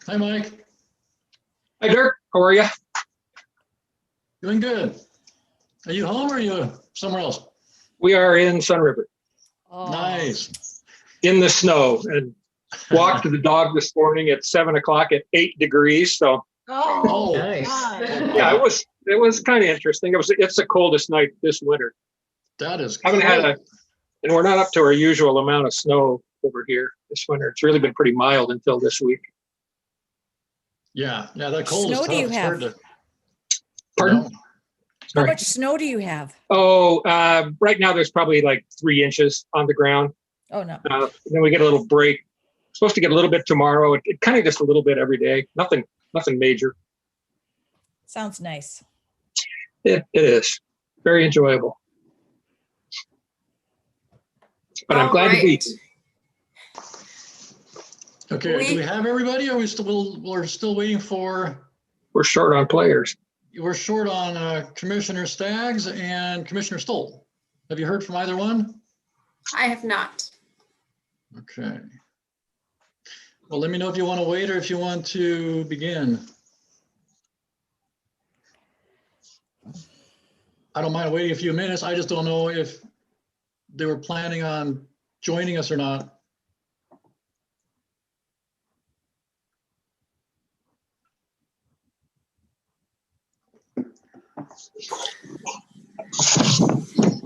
Hi, Mike. Hi, Dirk. How are you? Doing good. Are you home or are you somewhere else? We are in Sun River Oh, Nice. in the snow and walked the dog this morning at 7 o'clock at 8 degrees. So Oh, Nice. God. yeah, it was kind of interesting. It's the coldest night this winter. that is Haven't great. had and we're not up to our usual amount of snow over here this winter. It's really been pretty mild until this week. Yeah, that cold is Snow tough. do you It's have? hard to. Pardon? No. How Sorry. much snow do you have? Oh, right now there's probably like 3 inches on the ground. Oh, no. Then we get a little break. Supposed to get a little bit tomorrow. It kind of just a little bit every day. Nothing major. Sounds nice. It is very enjoyable. But I'm glad to be. Okay, do we have everybody or we're still waiting for, We're short on players. we're short on Commissioner Staggs and Commissioner Stoll. Have you heard from either one? I have not. Okay. Well, let me know if you want to wait or if you want to begin. I don't mind waiting a few minutes. I just don't know if they were planning on joining us or not.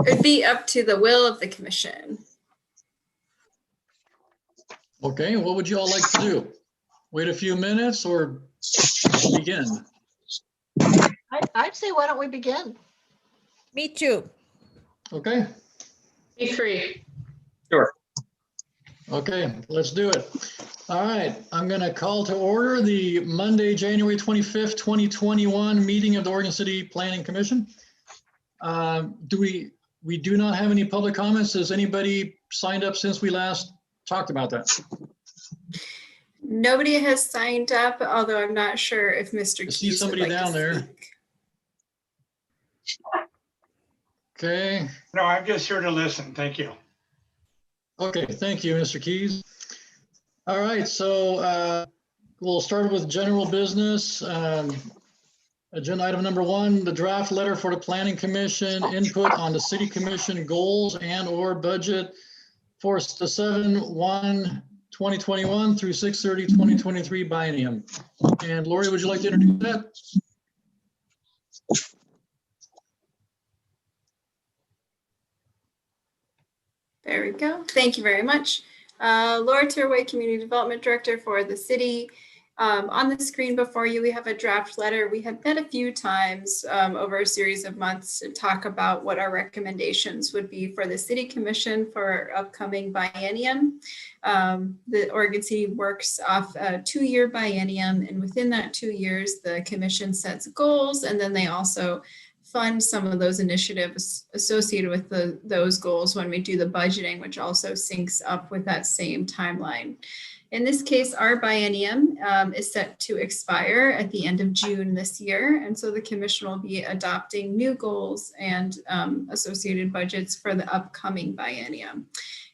It'd be up to the will of the commission. Okay, what would you all like to do? Wait a few minutes or begin? I'd say, why don't we begin? Me too. Okay, Me free. Sure. okay, let's do it. All right, I'm gonna call to order the Monday, January 25th, 2021 meeting of the Oregon City Planning Commission. We do not have any public comments. Has anybody signed up since we last talked about that? Nobody has signed up, although I'm not sure if Mr. I see Keys would somebody like to down there. speak. Okay, No, I'm just here to listen. Thank you. okay, thank you, Mr. Keys. All right, so we'll start with general business. Agenda item number 1, the draft letter for the Planning Commission, input on the City Commission goals and or budget for the 7/1/2021 through 6/30/2023 biennium. And Lori, would you like to introduce that? There we go. Thank you very much. Laura Terway, Community Development Director for the city. On the screen before you, we have a draft letter. We have met a few times over a series of months to talk about what our recommendations would be for the City Commission for our upcoming biennium. The Oregon City works off a 2-year biennium, and within that 2 years, the commission sets goals, and then they also fund some of those initiatives associated with those goals when we do the budgeting, which also syncs up with that same timeline. In this case, our biennium is set to expire at the end of June this year. And so the commission will be adopting new goals and associated budgets for the upcoming biennium.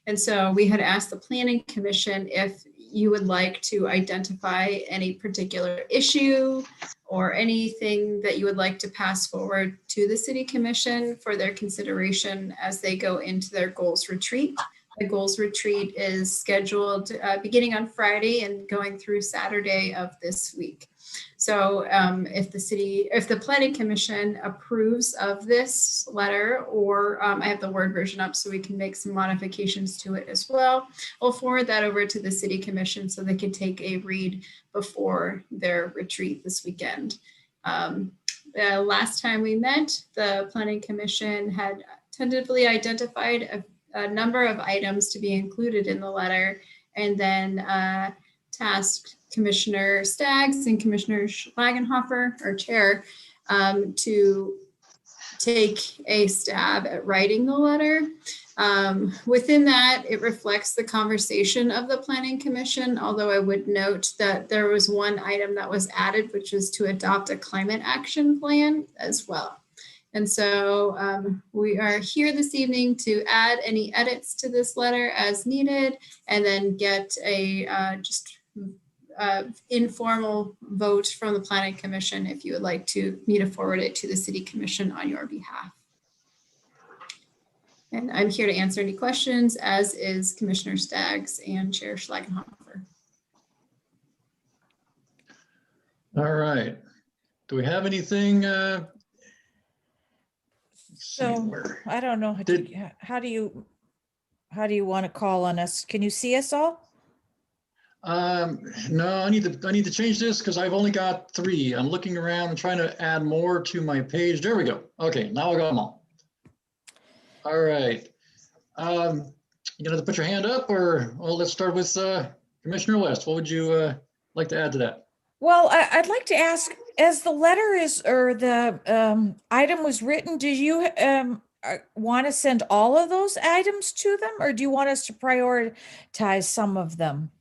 And so we had asked the Planning Commission if you would like to identify any particular issue or anything that you would like to pass forward to the City Commission for their consideration as they go into their goals retreat. The goals retreat is scheduled beginning on Friday and going through Saturday of this week. So if the Planning Commission approves of this letter, or I have the Word version up so we can make some modifications to it as well, we'll forward that over to the City Commission so they can take a read before their retreat this weekend. Last time we met, the Planning Commission had tentatively identified a number of items to be included in the letter, and then tasked Commissioner Staggs and Commissioner Schlagenhofer, our chair, to take a stab at writing the letter. Within that, it reflects the conversation of the Planning Commission, although I would note that there was one item that was added, which was to adopt a climate action plan as well. And so we are here this evening to add any edits to this letter as needed, and then get a informal vote from the Planning Commission if you would like me to forward it to the City Commission on your behalf. And I'm here to answer any questions, as is Commissioner Staggs and Chair Schlagenhofer. All right. Do we have anything? So I don't know. How do you want to call on us? Can you see us all? No, I need to change this because I've only got 3. I'm looking around and trying to add more to my page. There we go. Okay, now I got them all. All right. You gonna put your hand up, or well, let's start with Commissioner West. What would you like to add to that? Well, I'd like to ask, as the letter or the item was written, did you want to send all of those items to them, or do you want us to prioritize some of them?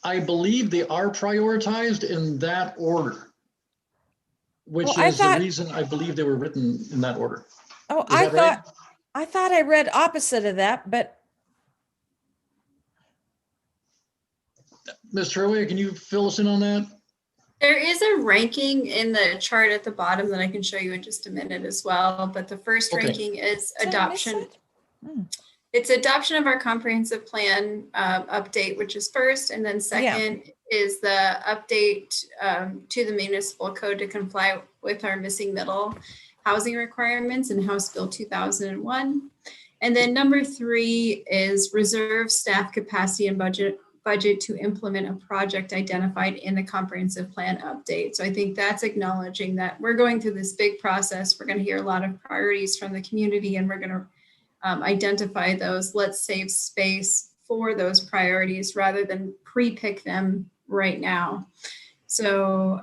I believe they are prioritized in that order, which Well, is the reason I believe they were written in that order. Oh, Is that right? I thought I read opposite of that, but Ms. Turway, can you fill us in on that? There is a ranking in the chart at the bottom that I can show you in just a minute as well. But the first ranking is Did I miss adoption. it? It's adoption of our comprehensive plan update, which is first. And then second is the update to the municipal code to comply with our missing middle housing requirements in House Bill 2001. And then number 3 is reserve staff capacity and budget to implement a project identified in the comprehensive plan update. So I think that's acknowledging that we're going through this big process. We're going to hear a lot of priorities from the community, and we're going to identify those. Let's save space for those priorities rather than pre-pick them right now. So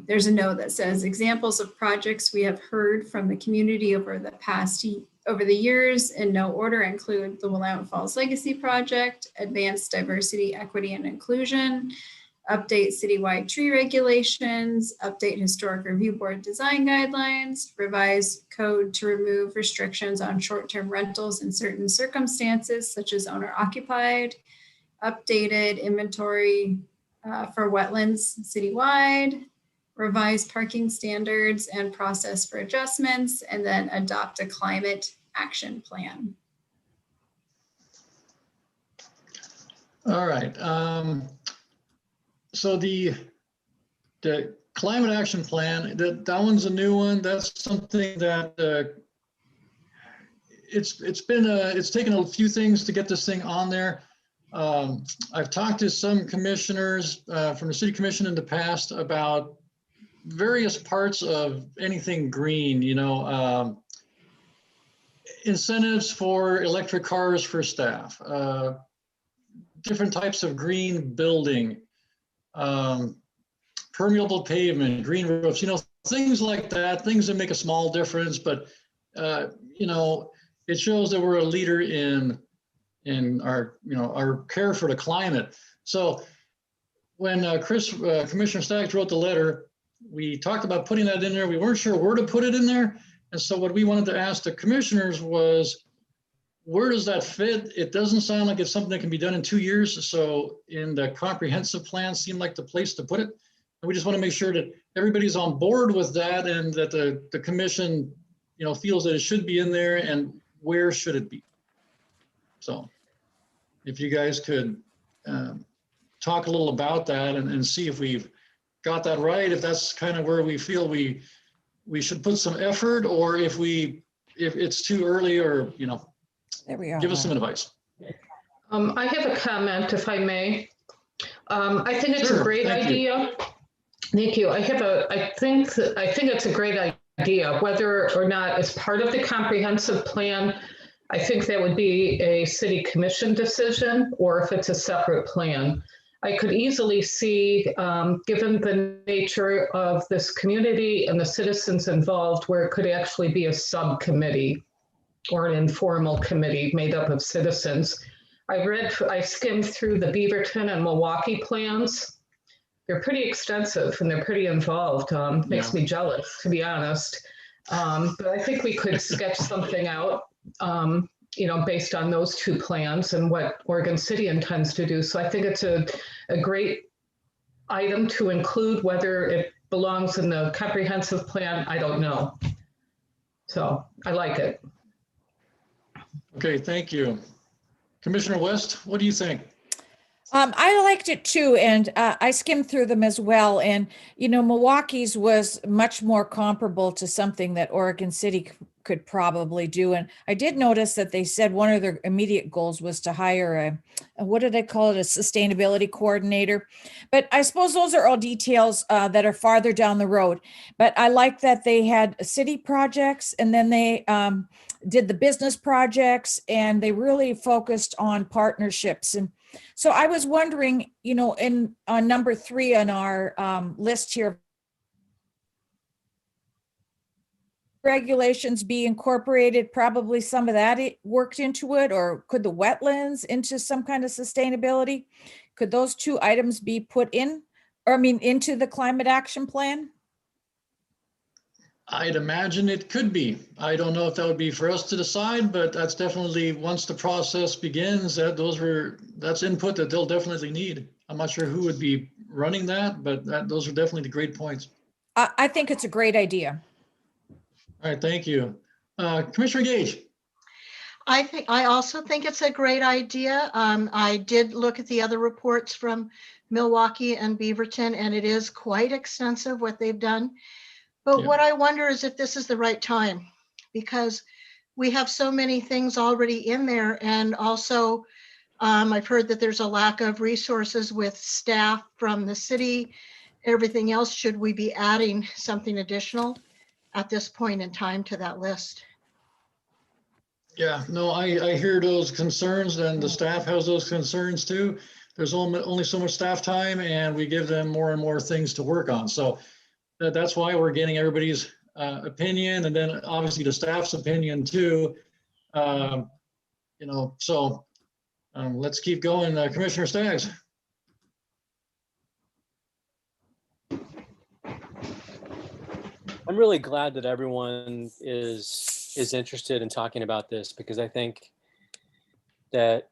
there's a note that says examples of projects we have heard from the community over the years in no order include the Willamette Falls Legacy Project, Advanced Diversity, Equity, and Inclusion, update citywide tree regulations, update Historic Review Board design guidelines, revise code to remove restrictions on short-term rentals in certain circumstances, such as owner-occupied, updated inventory for wetlands citywide, revise parking standards and process for adjustments, and then adopt a climate action plan. All right. So the climate action plan, that one's a new one. That's something that it's taken a few things to get this thing on there. I've talked to some commissioners from the city commission in the past about various parts of anything green, incentives for electric cars for staff, different types of green building, permeable pavement, green roofs, things like that, things that make a small difference, but it shows that we're a leader in our care for the climate. So when Commissioner Staggs wrote the letter, we talked about putting that in there. We weren't sure where to put it in there. And so what we wanted to ask the commissioners was, where does that fit? It doesn't sound like it's something that can be done in 2 years. So in the comprehensive plan seemed like the place to put it. And we just want to make sure that everybody's on board with that, and that the commission, feels that it should be in there, and where should it be? So if you guys could talk a little about that and see if we've got that right, if that's kind of where we feel we should put some effort, or if it's too early, or, there we are. give us some advice. I have a comment, if I may. I think it's a great idea. Thank you. I think it's a great idea, whether or not it's part of the comprehensive plan. I think that would be a city commission decision, or if it's a separate plan. I could easily see, given the nature of this community and the citizens involved, where it could actually be a subcommittee or an informal committee made up of citizens. I skimmed through the Beaverton and Milwaukee plans. They're pretty extensive and they're pretty involved. Makes me jealous, to be honest. But I think we could sketch something out, based on those two plans and what Oregon City intends to do. So I think it's a great item to include. Whether it belongs in the comprehensive plan, I don't know. So I like it. Okay, thank you. Commissioner West, what do you think? I liked it too, and I skimmed through them as well. And Milwaukee's was much more comparable to something that Oregon City could probably do. And I did notice that they said one of their immediate goals was to hire what did I call it, a sustainability coordinator. But I suppose those are all details that are farther down the road. But I like that they had city projects, and then they did the business projects, and they really focused on partnerships. And so I was wondering, in on number 3 on our list here, regulations be incorporated, probably some of that worked into it, or could the wetlands into some kind of sustainability? Could those 2 items be put in, or into the climate action plan? I'd imagine it could be. I don't know if that would be for us to decide, but that's definitely, once the process begins, that's input that they'll definitely need. I'm not sure who would be running that, but those are definitely the great points. I think it's a great idea. All right, thank you. Commissioner Gage. I also think it's a great idea. I did look at the other reports from Milwaukee and Beaverton, and it is quite extensive what they've done. But what I wonder is if this is the right time, because we have so many things already in there. And also, I've heard that there's a lack of resources with staff from the city, everything else. Should we be adding something additional at this point in time to that list? Yeah, no, I hear those concerns, and the staff has those concerns too. There's only so much staff time, and we give them more and more things to work on. So that's why we're getting everybody's opinion, and then obviously the staff's opinion too. Let's keep going. Commissioner Staggs. I'm really glad that everyone is interested in talking about this, because I think that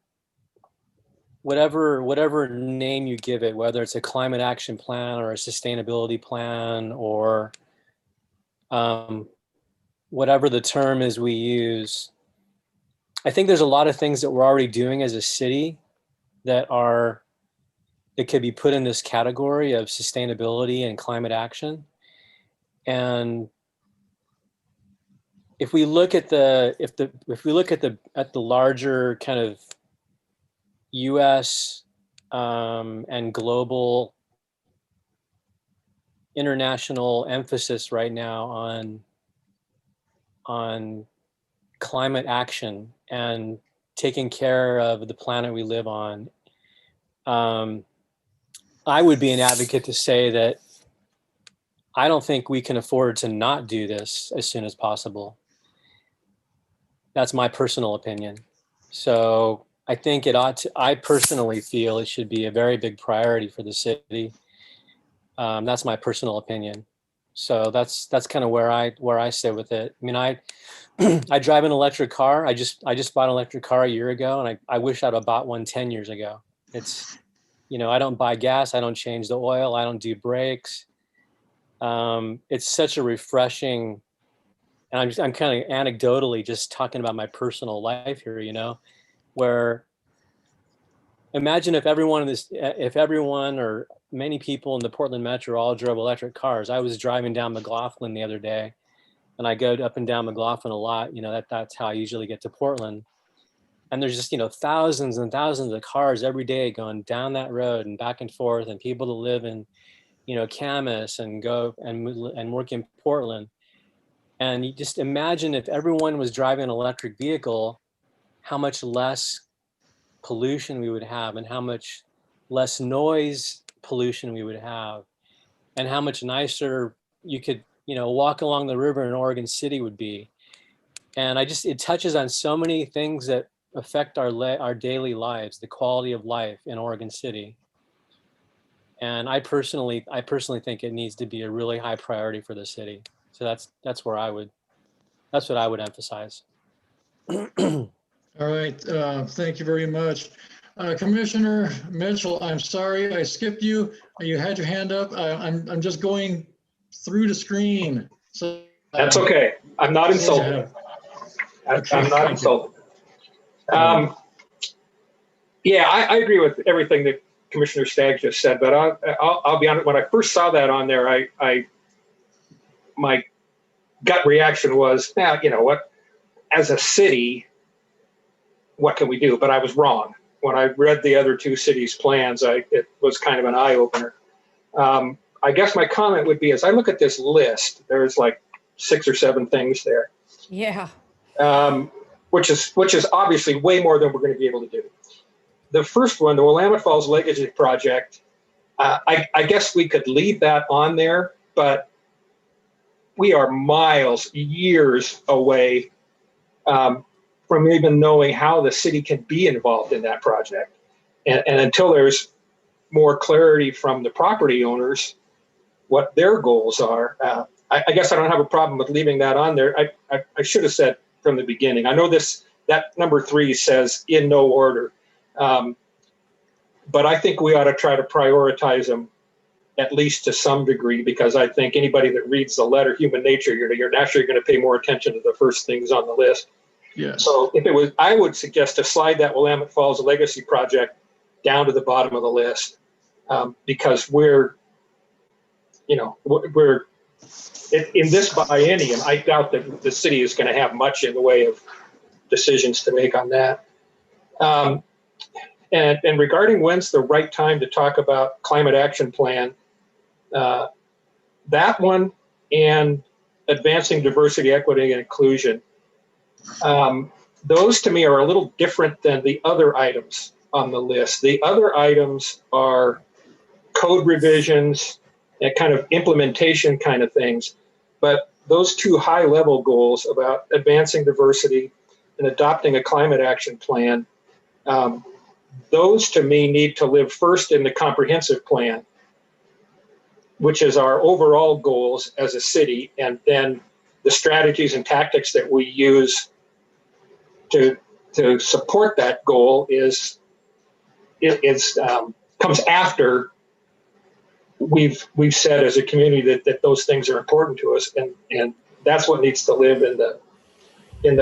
whatever name you give it, whether it's a climate action plan or a sustainability plan or whatever the term is we use, I think there's a lot of things that we're already doing as a city that could be put in this category of sustainability and climate action. And if we look at the larger kind of U.S. And global international emphasis right now on climate action and taking care of the planet we live on, I would be an advocate to say that I don't think we can afford to not do this as soon as possible. That's my personal opinion. So I think I personally feel it should be a very big priority for the city. That's my personal opinion. So that's kind of where I sit with it. I mean, I drive an electric car. I just bought an electric car a year ago, and I wish I'd have bought one 10 years ago. It's, I don't buy gas. I don't change the oil. I don't do brakes. It's such a refreshing, and I'm kind of anecdotally just talking about my personal life here, where imagine if everyone or many people in the Portland Metro all drove electric cars. I was driving down McLaughlin the other day, and I go up and down McLaughlin a lot. That's how I usually get to Portland. And there's just, thousands and thousands of cars every day going down that road and back and forth, and people that live in, Camas and go and work in Portland. And you just imagine if everyone was driving an electric vehicle, how much less pollution we would have, and how much less noise pollution we would have, and how much nicer you could, walk along the river in Oregon City would be. And it touches on so many things that affect our daily lives, the quality of life in Oregon City. And I personally think it needs to be a really high priority for the city. So that's where I would That's what I would emphasize. All right, thank you very much. Commissioner Mitchell, I'm sorry I skipped you. You had your hand up. I'm just going through the screen. So That's okay. I'm not insulted. Okay, I'm not insulted. Yeah, I agree with everything that Commissioner Staggs just said, but I'll be honest. When I first saw that on there, my gut reaction was, now, you know what? As a city, what can we do? But I was wrong. When I read the other two cities' plans, it was kind of an eye opener. I guess my comment would be, as I look at this list, there's like 6 or 7 things there. Yeah. Which is obviously way more than we're going to be able to do. The first one, the Willamette Falls Legacy Project, I guess we could leave that on there, but we are miles, years away from even knowing how the city can be involved in that project. And until there's more clarity from the property owners, what their goals are, I guess I don't have a problem with leaving that on there. I should have said from the beginning. I know that number 3 says in no order, but I think we ought to try to prioritize them at least to some degree, because I think anybody that reads the letter, human nature, you're naturally going to pay more attention to the first things on the list. yes. So if it was, I would suggest to slide that Willamette Falls Legacy Project down to the bottom of the list, because we're in this biennium, I doubt that the city is going to have much in the way of decisions to make on that. And regarding when's the right time to talk about climate action plan, that one and advancing diversity, equity, and inclusion, those to me are a little different than the other items on the list. The other items are code revisions and kind of implementation kind of things. But those 2 high-level goals about advancing diversity and adopting a climate action plan, those to me need to live first in the comprehensive plan, which is our overall goals as a city, and then the strategies and tactics that we use to support that goal comes after we've said as a community that those things are important to us, and that's what needs to live in the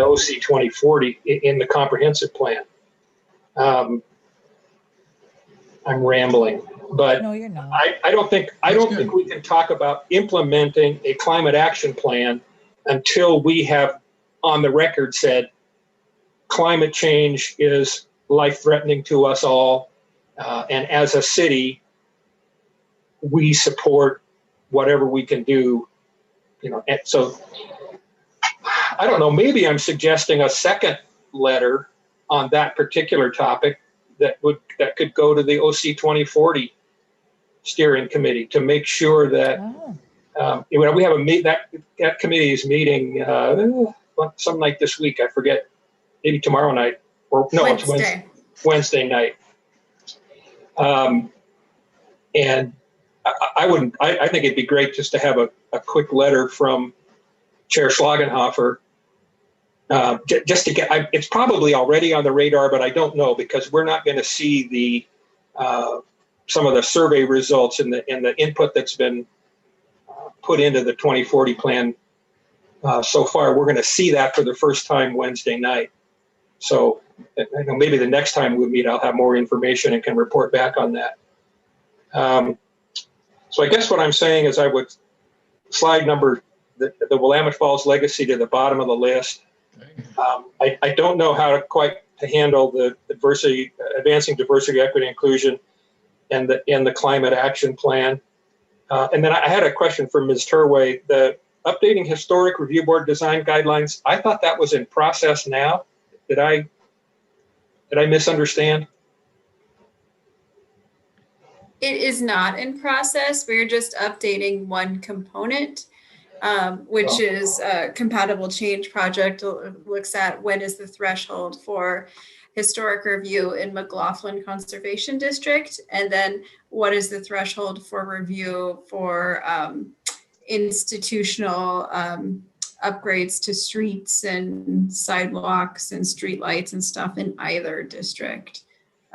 OC 2040 in the comprehensive plan. I'm rambling, but No, you're not. I don't think we can talk about implementing a climate action plan until we have on the record said climate change is life-threatening to us all, and as a city, we support whatever we can do. And so I don't know. Maybe I'm suggesting a second letter on that particular topic that could go to the OC 2040 steering committee to make sure that we have that committee is meeting some night this week. I forget, maybe tomorrow night or no, Wednesday. It's Wednesday night. And I think it'd be great just to have a quick letter from Chair Schlagenhofer. Just to get, it's probably already on the radar, but I don't know, because we're not going to see some of the survey results and the input that's been put into the 2040 plan so far. We're going to see that for the first time Wednesday night. So maybe the next time we meet, I'll have more information and can report back on that. So I guess what I'm saying is I would slide the Willamette Falls Legacy to the bottom of the list. I don't know how to handle the advancing diversity, equity, inclusion, and the climate action plan. And then I had a question for Ms. Turway. The updating historic review board design guidelines, I thought that was in process now. Did I misunderstand? It is not in process. We're just updating one component, which is a compatible change project. Looks at when is the threshold for historic review in McLaughlin Conservation District, and then what is the threshold for review for institutional upgrades to streets and sidewalks and streetlights and stuff in either district.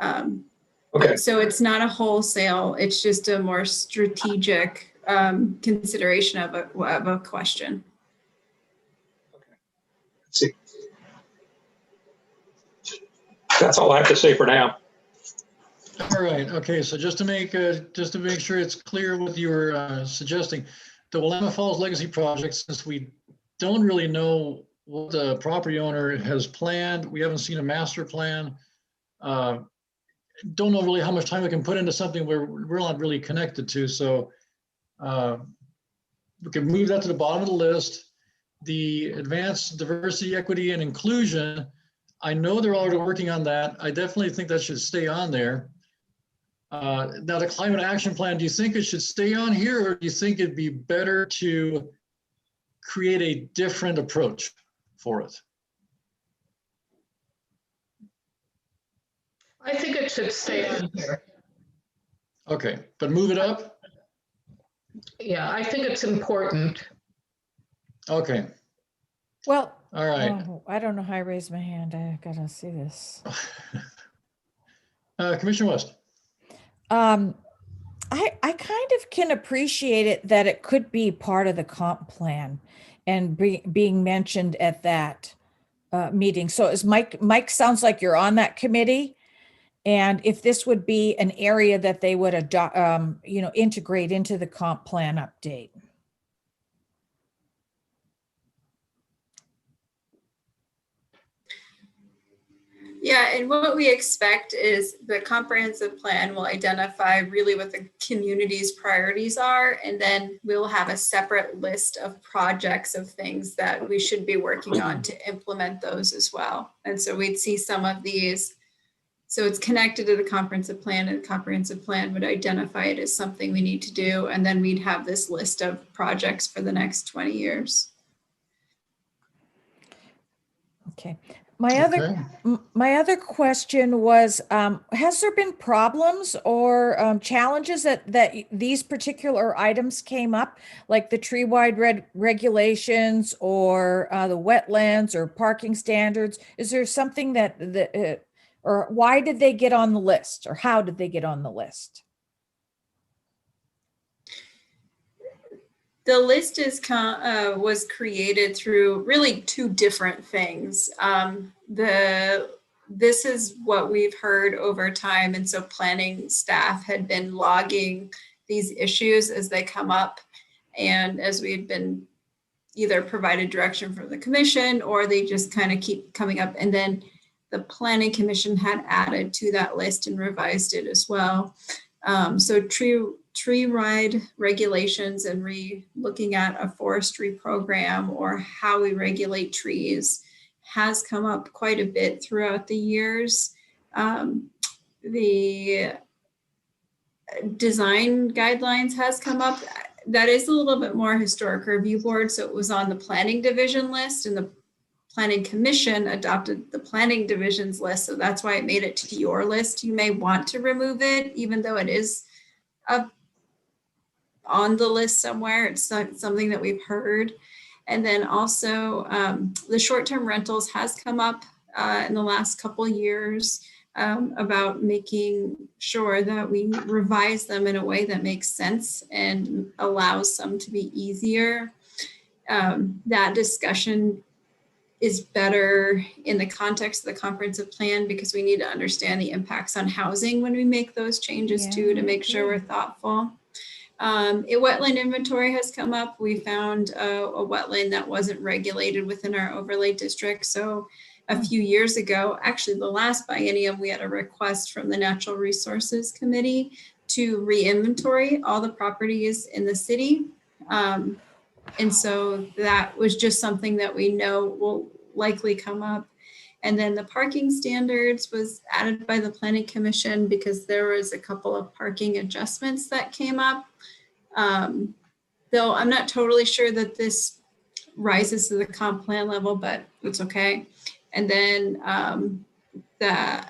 Okay. So it's not a wholesale, it's just a more strategic consideration of a question. Let's see. That's all I have to say for now. All right. Okay. So just to make sure it's clear what you were suggesting, the Willamette Falls Legacy Project, since we don't really know what the property owner has planned, we haven't seen a master plan. Don't know really how much time we can put into something where we're not really connected to. So we can move that to the bottom of the list. The advanced diversity, equity, and inclusion, I know they're already working on that. I definitely think that should stay on there. Now the climate action plan, do you think it should stay on here, or do you think it'd be better to create a different approach for it? I think it should stay on here. Okay, but move it up? Yeah, I think it's important. Okay, Well, all right. oh, I don't know how I raised my hand. I gotta see this. Commissioner West. I kind of can appreciate it that it could be part of the comp plan and being mentioned at that meeting. So is Mike sounds like you're on that committee. And if this would be an area that they would adopt, integrate into the comp plan update. Yeah, and what we expect is the comprehensive plan will identify really what the community's priorities are, and then we'll have a separate list of projects of things that we should be working on to implement those as well. And so we'd see some of these. So it's connected to the comprehensive plan, and the comprehensive plan would identify it as something we need to do, and then we'd have this list of projects for the next 20 years. Okay. My other question was, has there been problems or challenges that these particular items came up, like the tree-wide regulations or the wetlands or parking standards? Is there something or why did they get on the list, or how did they get on the list? The list was created through really two different things. This is what we've heard over time, and so planning staff had been logging these issues as they come up, and as we had been either provided direction from the commission, or they just kind of keep coming up, and then the planning commission had added to that list and revised it as well. So tree ride regulations and looking at a forestry program or how we regulate trees has come up quite a bit throughout the years. The design guidelines has come up. That is a little bit more historic review board. So it was on the planning division list, and the planning commission adopted the planning division's list. So that's why it made it to your list. You may want to remove it, even though it is on the list somewhere. It's something that we've heard. And then also the short-term rentals has come up in the last couple of years about making sure that we revise them in a way that makes sense and allows them to be easier. That discussion is better in the context of the comprehensive plan, because we need to understand the impacts on housing when we make those changes too, to make sure we're thoughtful. A wetland inventory has come up. We found a wetland that wasn't regulated within our overlay district. So a few years ago, actually the last biennium, we had a request from the Natural Resources Committee to re-inventory all the properties in the city. And so that was just something that we know will likely come up. And then the parking standards was added by the Planning Commission because there was a couple of parking adjustments that came up. Though I'm not totally sure that this rises to the comp plan level, but it's okay. And then the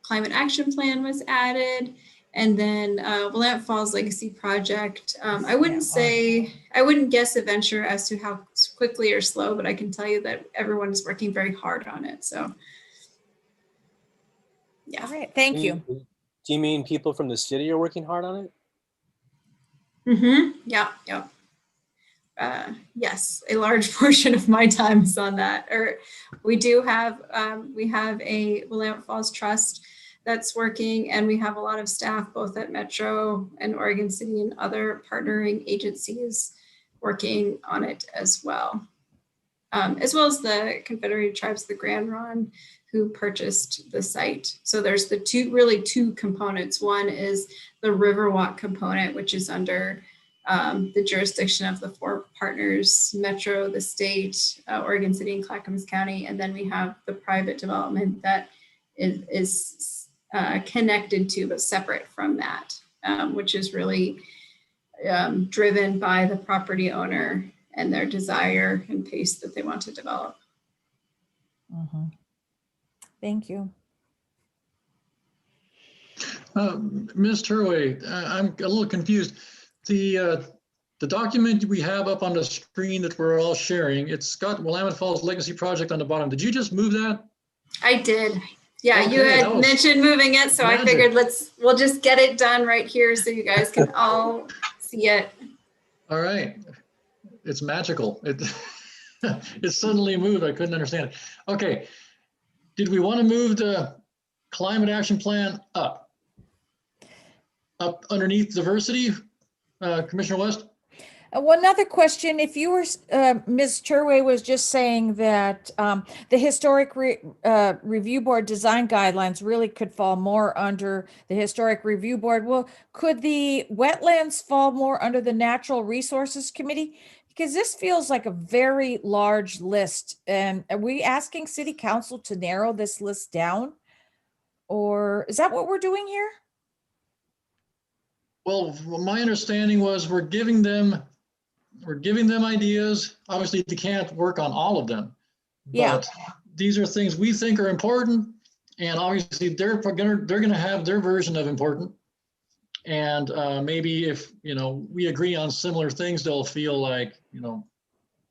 climate action plan was added. And then Willamette Falls Legacy Project. I wouldn't guess a venture as to how quickly or slow, but I can tell you that everyone is working very hard on it. So, yeah. All right, thank you. Do you mean people from the city are working hard on it? Mm-hmm. Yeah, yeah. Yes, a large portion of my time is on that. Or we have a Willamette Falls Trust that's working, and we have a lot of staff both at Metro and Oregon City and other partnering agencies working on it as well. As well as the Confederated Tribes of the Grand Ronde who purchased the site. So there's the two components. One is the Riverwalk component, which is under the jurisdiction of the four partners, Metro, the state, Oregon City, and Clackamas County. And then we have the private development that is connected to, but separate from that, which is really driven by the property owner and their desire and pace that they want to develop. Mm-hmm. Thank you. Ms. Turway, I'm a little confused. The document we have up on the screen that we're all sharing, it's got Willamette Falls Legacy Project on the bottom. Did you just move that? I did. Yeah, Okay, you had mentioned moving it, so magic. I figured we'll just get it done right here so you guys can all see it. All right. It's magical. It suddenly moved. I couldn't understand it. Okay. Did we want to move the climate action plan up underneath diversity? Commissioner West? One other question, if you were, Ms. Turway was just saying that the Historic Review Board design guidelines really could fall more under the Historic Review Board. Well, could the wetlands fall more under the Natural Resources Committee? Because this feels like a very large list. And are we asking City Council to narrow this list down? Or is that what we're doing here? Well, my understanding was we're giving them ideas. Obviously, they can't work on all of them. Yeah. But these are things we think are important, and obviously they're gonna have their version of important. And maybe if we agree on similar things, they'll feel like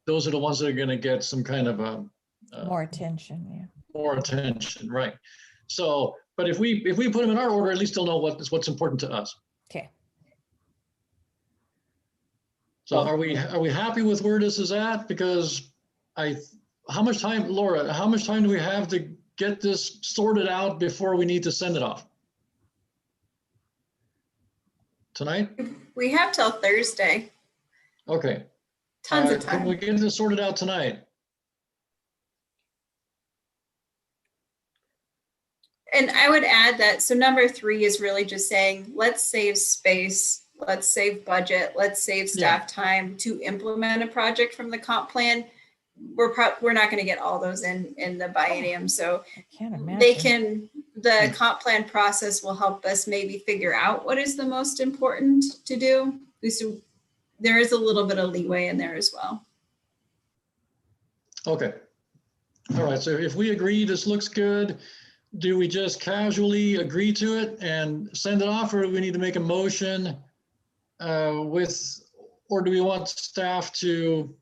those are the ones that are gonna get some kind of more attention. Yeah. More attention, right? So, but if we put them in our order, at least they'll know what's important to us. Okay. So are we happy with where this is at? Because how much time, Laura, how much time do we have to get this sorted out before we need to send it off? Tonight? We have till Thursday. Okay. Tons of time. Can we get this sorted out tonight? And I would add that, so number 3 is really just saying, let's save space. Let's save budget. Let's save staff time to implement a project from the comp plan. We're not going to get all those in the biennium. So I can't imagine. The comp plan process will help us maybe figure out what is the most important to do. So there is a little bit of leeway in there as well. Okay. All right. So if we agree this looks good, do we just casually agree to it and send it off, or do we need to make a motion or do we want staff to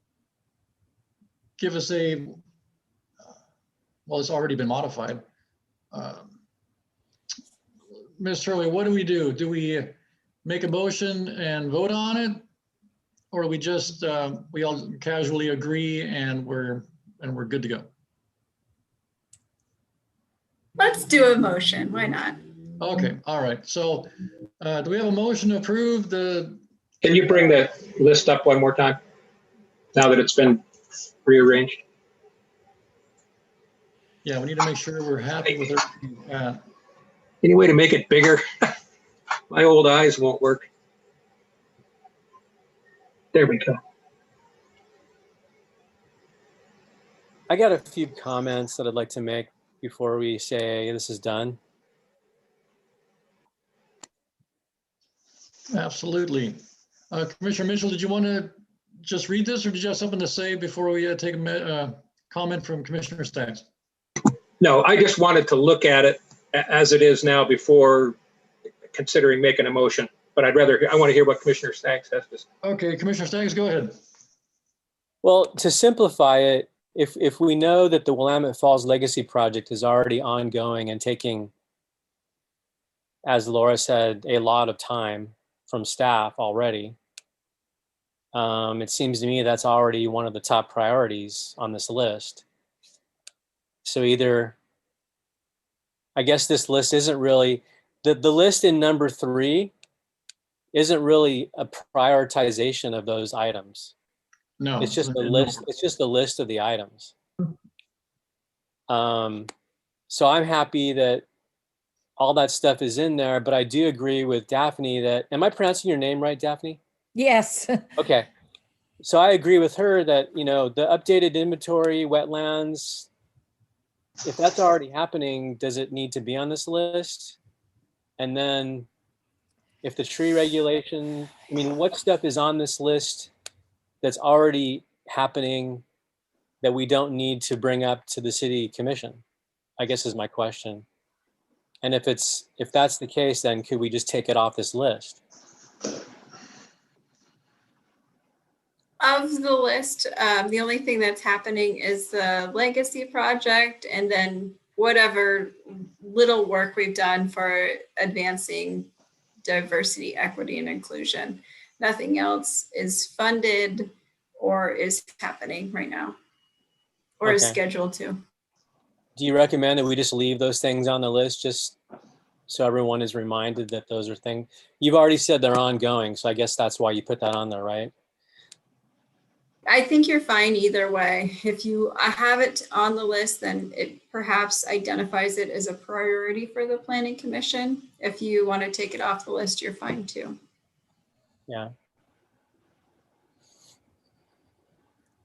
give us well, it's already been modified. Ms. Turley, what do? Do we make a motion and vote on it? Or do we just, we all casually agree and we're good to go? Let's do a motion. Why not? Okay. All right. So do we have a motion to approve the? Can you bring the list up one more time now that it's been rearranged? Yeah, we need to make sure we're happy with everything. Any way to make it bigger? My old eyes won't work. There we go. I got a few comments that I'd like to make before we say this is done. Absolutely. Commissioner Mitchell, did you want to just read this, or did you have something to say before we take a comment from Commissioner Staggs? No, I just wanted to look at it as it is now before considering making a motion, but I want to hear what Commissioner Staggs has to say. Okay, Commissioner Staggs, go ahead. Well, to simplify it, if we know that the Willamette Falls Legacy Project is already ongoing and taking, as Laura said, a lot of time from staff already, it seems to me that's already one of the top priorities on this list. So either, I guess this list isn't really, the list in number 3 isn't really a prioritization of those items. No. It's just a list. It's just a list of the items. So I'm happy that all that stuff is in there, but I do agree with Daphne that, am I pronouncing your name right, Daphne? Yes. Okay. So I agree with her that, you know, the updated inventory, wetlands, if that's already happening, does it need to be on this list? And then if the tree regulation, I mean, what stuff is on this list that's already happening that we don't need to bring up to the city commission, I guess is my question. And if that's the case, then could we just take it off this list? Of the list, the only thing that's happening is the legacy project, and then whatever little work we've done for advancing diversity, equity, and inclusion. Nothing else is funded or is happening right now, or is Okay. scheduled to. Do you recommend that we just leave those things on the list just so everyone is reminded that those are things? You've already said they're ongoing, so I guess that's why you put that on there, right? I think you're fine either way. If you have it on the list, then it perhaps identifies it as a priority for the Planning Commission. If you want to take it off the list, you're fine too. Yeah.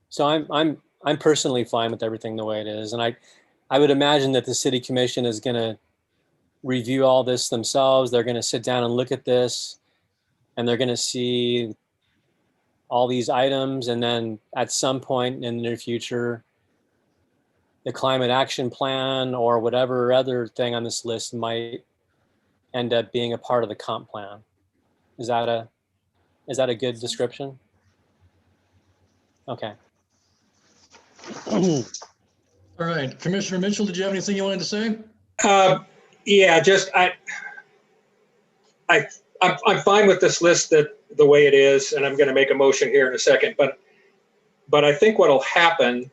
So I'm personally fine with everything the way it is, and I would imagine that the City Commission is going to review all this themselves. They're going to sit down and look at this, and they're going to see all these items, and then at some point in the near future, the climate action plan or whatever other thing on this list might end up being a part of the comp plan. Is that a good description? Okay. All right, Commissioner Mitchell, did you have anything you wanted to say? Yeah, just I'm fine with this list the way it is, and I'm going to make a motion here in a second. But I think what'll happen,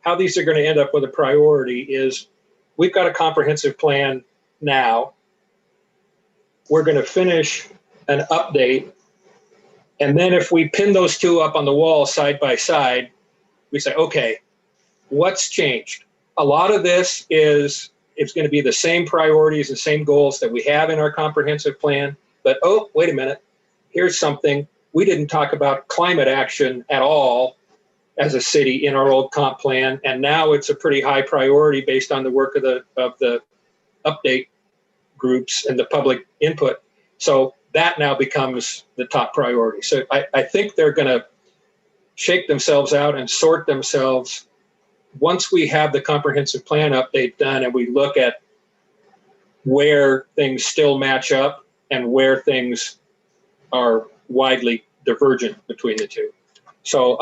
how these are going to end up with a priority, is we've got a comprehensive plan now. We're going to finish an update, and then if we pin those two up on the wall side by side, we say, okay, what's changed? A lot of this is it's going to be the same priorities and same goals that we have in our comprehensive plan. But, oh, wait a minute, here's something. We didn't talk about climate action at all as a city in our old comp plan, and now it's a pretty high priority based on the work of the update groups and the public input. So that now becomes the top priority. So I think they're going to shake themselves out and sort themselves once we have the comprehensive plan update done and we look at where things still match up and where things are widely divergent between the two. So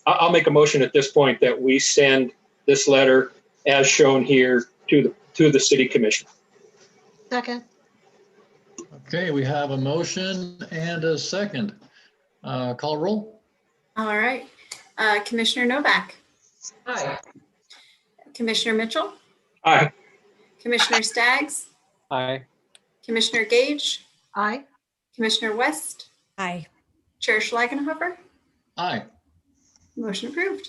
I'll make a motion at this point that we send this letter as shown here to the City Commission. Second. Okay, we have a motion and a second. Call roll. All right. Commissioner Novak. Aye. Commissioner Mitchell. Aye. Commissioner Staggs. Aye. Commissioner Gage. Aye. Commissioner West. Aye. Chair Schleigenhofer. Aye. Motion approved.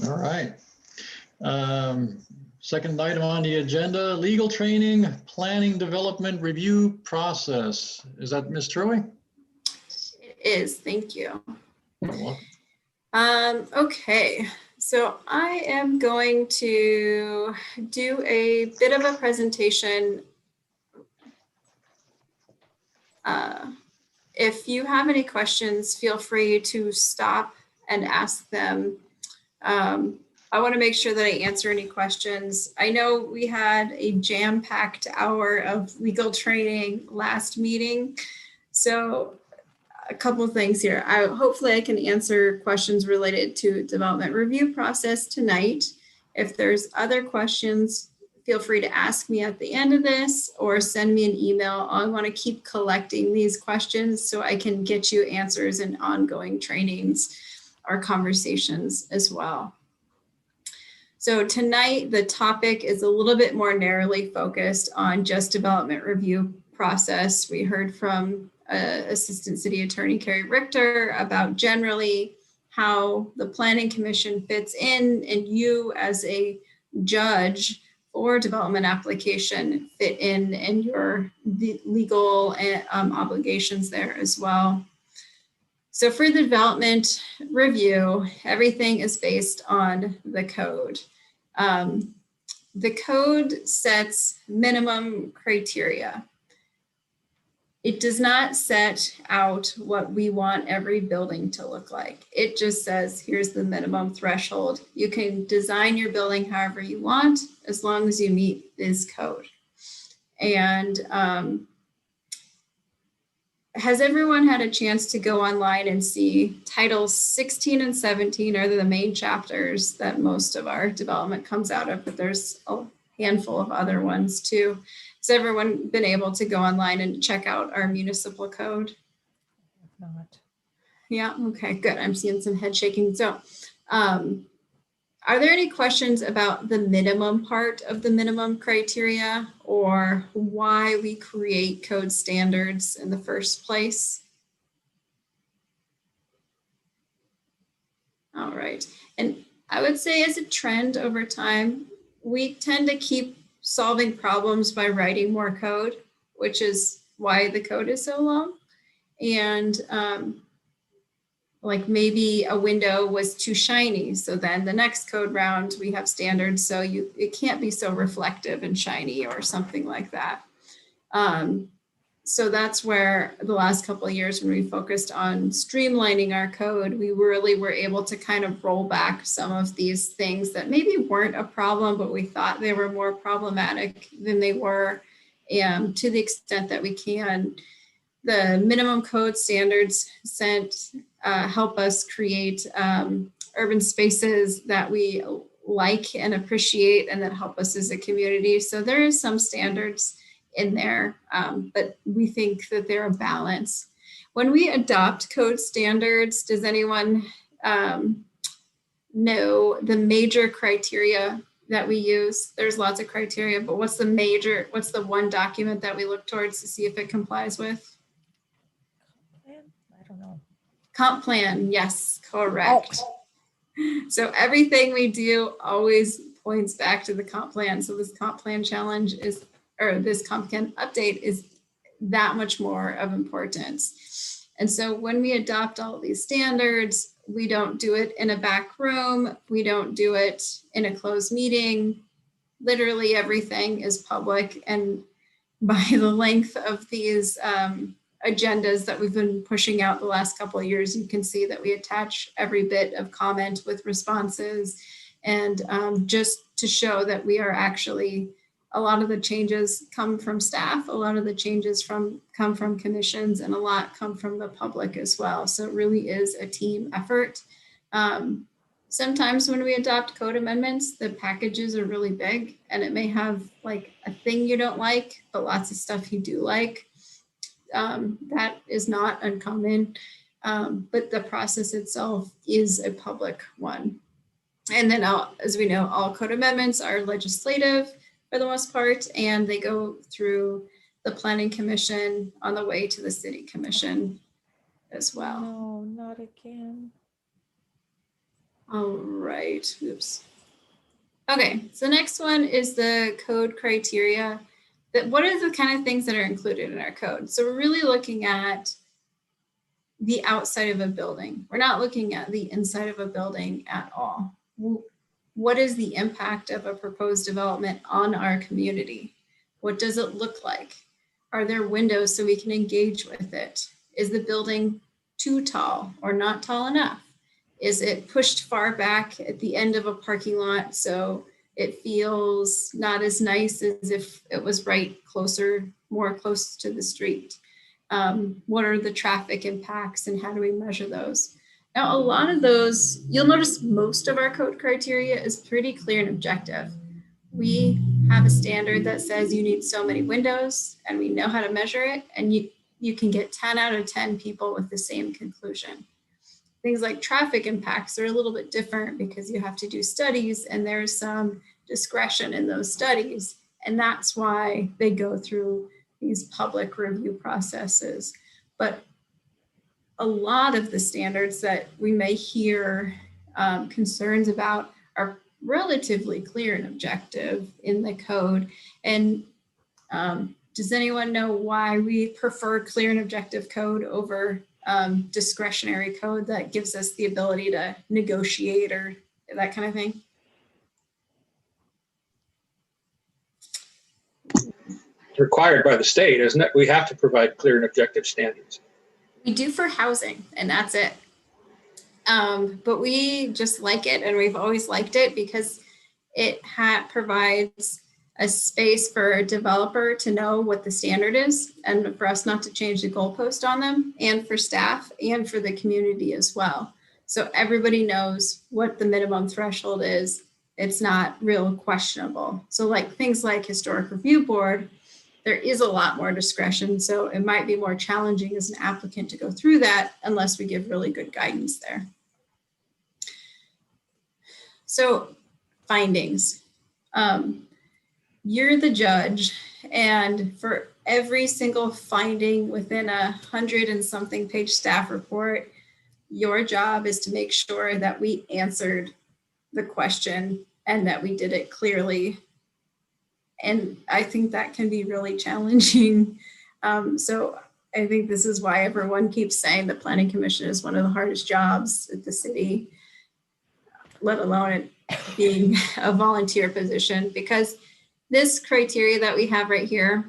All right. Second item on the agenda, legal training, planning development review process. Is that Ms. Truey? It is. Thank you. You're welcome. Okay, so I am going to do a bit of a presentation. If you have any questions, feel free to stop and ask them. I want to make sure that I answer any questions. I know we had a jam-packed hour of legal training last meeting. So a couple of things here. Hopefully I can answer questions related to development review process tonight. If there's other questions, feel free to ask me at the end of this or send me an email. I want to keep collecting these questions so I can get you answers in ongoing trainings or conversations as well. So tonight, the topic is a little bit more narrowly focused on just development review process. We heard from Assistant City Attorney Carrie Richter about generally how the Planning Commission fits in, and you as a judge or development application fit in your legal obligations there as well. So for the development review, everything is based on the code. The code sets minimum criteria. It does not set out what we want every building to look like. It just says, here's the minimum threshold. You can design your building however you want, as long as you meet this code. And has everyone had a chance to go online and see titles 16 and 17 are the main chapters that most of our development comes out of, but there's a handful of other ones too. Has everyone been able to go online and check out our municipal code? Not. Yeah, okay, good. I'm seeing some head shaking. So are there any questions about the minimum part of the minimum criteria or why we create code standards in the first place? All right. And I would say as a trend over time, we tend to keep solving problems by writing more code, which is why the code is so long. And like maybe a window was too shiny. So then the next code round, we have standards. So it can't be so reflective and shiny or something like that. So that's where the last couple of years when we focused on streamlining our code, we really were able to kind of roll back some of these things that maybe weren't a problem, but we thought they were more problematic than they were. And to the extent that we can, the minimum code standards help us create urban spaces that we like and appreciate and that help us as a community. So there is some standards in there, but we think that they're a balance. When we adopt code standards, does anyone know the major criteria that we use? There's lots of criteria, but what's the one document that we look towards to see if it complies with? I don't know. Comp plan, yes, correct. Oh. So everything we do always points back to the comp plan. So this comp plan challenge this comp plan update is that much more of importance. And so when we adopt all of these standards, we don't do it in a back room. We don't do it in a closed meeting. Literally everything is public. And by the length of these agendas that we've been pushing out the last couple of years, you can see that we attach every bit of comment with responses and just to show that we are actually, a lot of the changes come from staff, a lot of the changes come from commissions, and a lot come from the public as well. So it really is a team effort. Sometimes when we adopt code amendments, the packages are really big and it may have like a thing you don't like, but lots of stuff you do like. That is not uncommon, but the process itself is a public one. And then as we know, all code amendments are legislative for the most part, and they go through the Planning Commission on the way to the City Commission as well. No, not again. All right, oops. Okay, so next one is the code criteria. What are the kind of things that are included in our code? So we're really looking at the outside of a building. We're not looking at the inside of a building at all. What is the impact of a proposed development on our community? What does it look like? Are there windows so we can engage with it? Is the building too tall or not tall enough? Is it pushed far back at the end of a parking lot, so it feels not as nice as if it was right closer, more close to the street? What are the traffic impacts and how do we measure those? Now, a lot of those, you'll notice most of our code criteria is pretty clear and objective. We have a standard that says you need so many windows and we know how to measure it, and you can get 10 out of 10 people with the same conclusion. Things like traffic impacts are a little bit different because you have to do studies and there's some discretion in those studies. And that's why they go through these public review processes. But a lot of the standards that we may hear concerns about are relatively clear and objective in the code. And does anyone know why we prefer clear and objective code over discretionary code that gives us the ability to negotiate or that kind of thing? Required by the state, isn't it? We have to provide clear and objective standards. We do for housing, and that's it. But we just like it, and we've always liked it because it provides a space for a developer to know what the standard is and for us not to change the goalpost on them, and for staff and for the community as well. So everybody knows what the minimum threshold is. It's not real questionable. So like things like historic review board, there is a lot more discretion. So it might be more challenging as an applicant to go through that unless we give really good guidance there. So findings. You're the judge, and for every single finding within 100 and something page staff report, your job is to make sure that we answered the question and that we did it clearly. And I think that can be really challenging. So I think this is why everyone keeps saying the Planning Commission is one of the hardest jobs at the city, let alone it being a volunteer position, because this criteria that we have right here,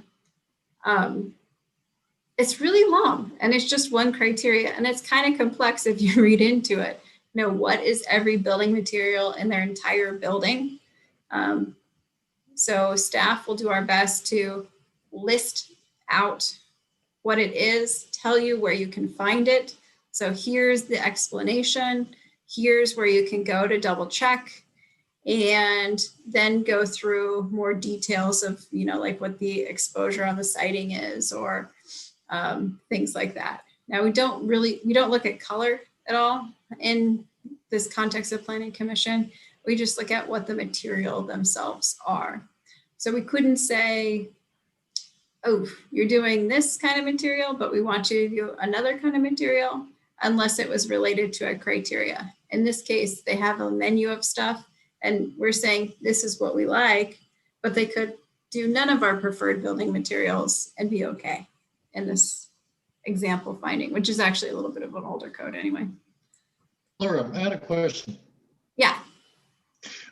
it's really long and it's just one criteria, and it's kind of complex if you read into it. You know, what is every building material in their entire building? So staff will do our best to list out what it is, tell you where you can find it. So here's the explanation. Here's where you can go to double check, and then go through more details of, you know, like what the exposure on the siding is, or things like that. Now we don't look at color at all in this context of Planning Commission. We just look at what the material themselves are. So we couldn't say, oh, you're doing this kind of material, but we want you to do another kind of material, unless it was related to a criteria. In this case, they have a menu of stuff, and we're saying this is what we like, but they could do none of our preferred building materials and be okay in this example finding, which is actually a little bit of an older code anyway. Laura, I had a question. Yeah.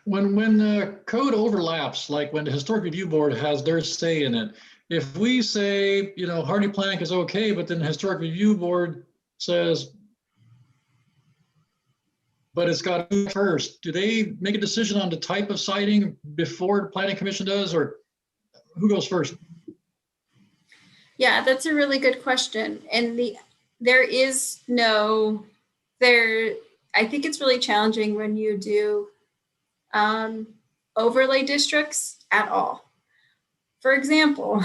When code overlaps, like when the Historic Review Board has their say in it, if we say, you know, hardy plank is okay, but then the Historic Review Board says, but it's got to first, do they make a decision on the type of siding before the Planning Commission does, or who goes first? Yeah, that's a really good question. And I think it's really challenging when you do overlay districts at all. For example,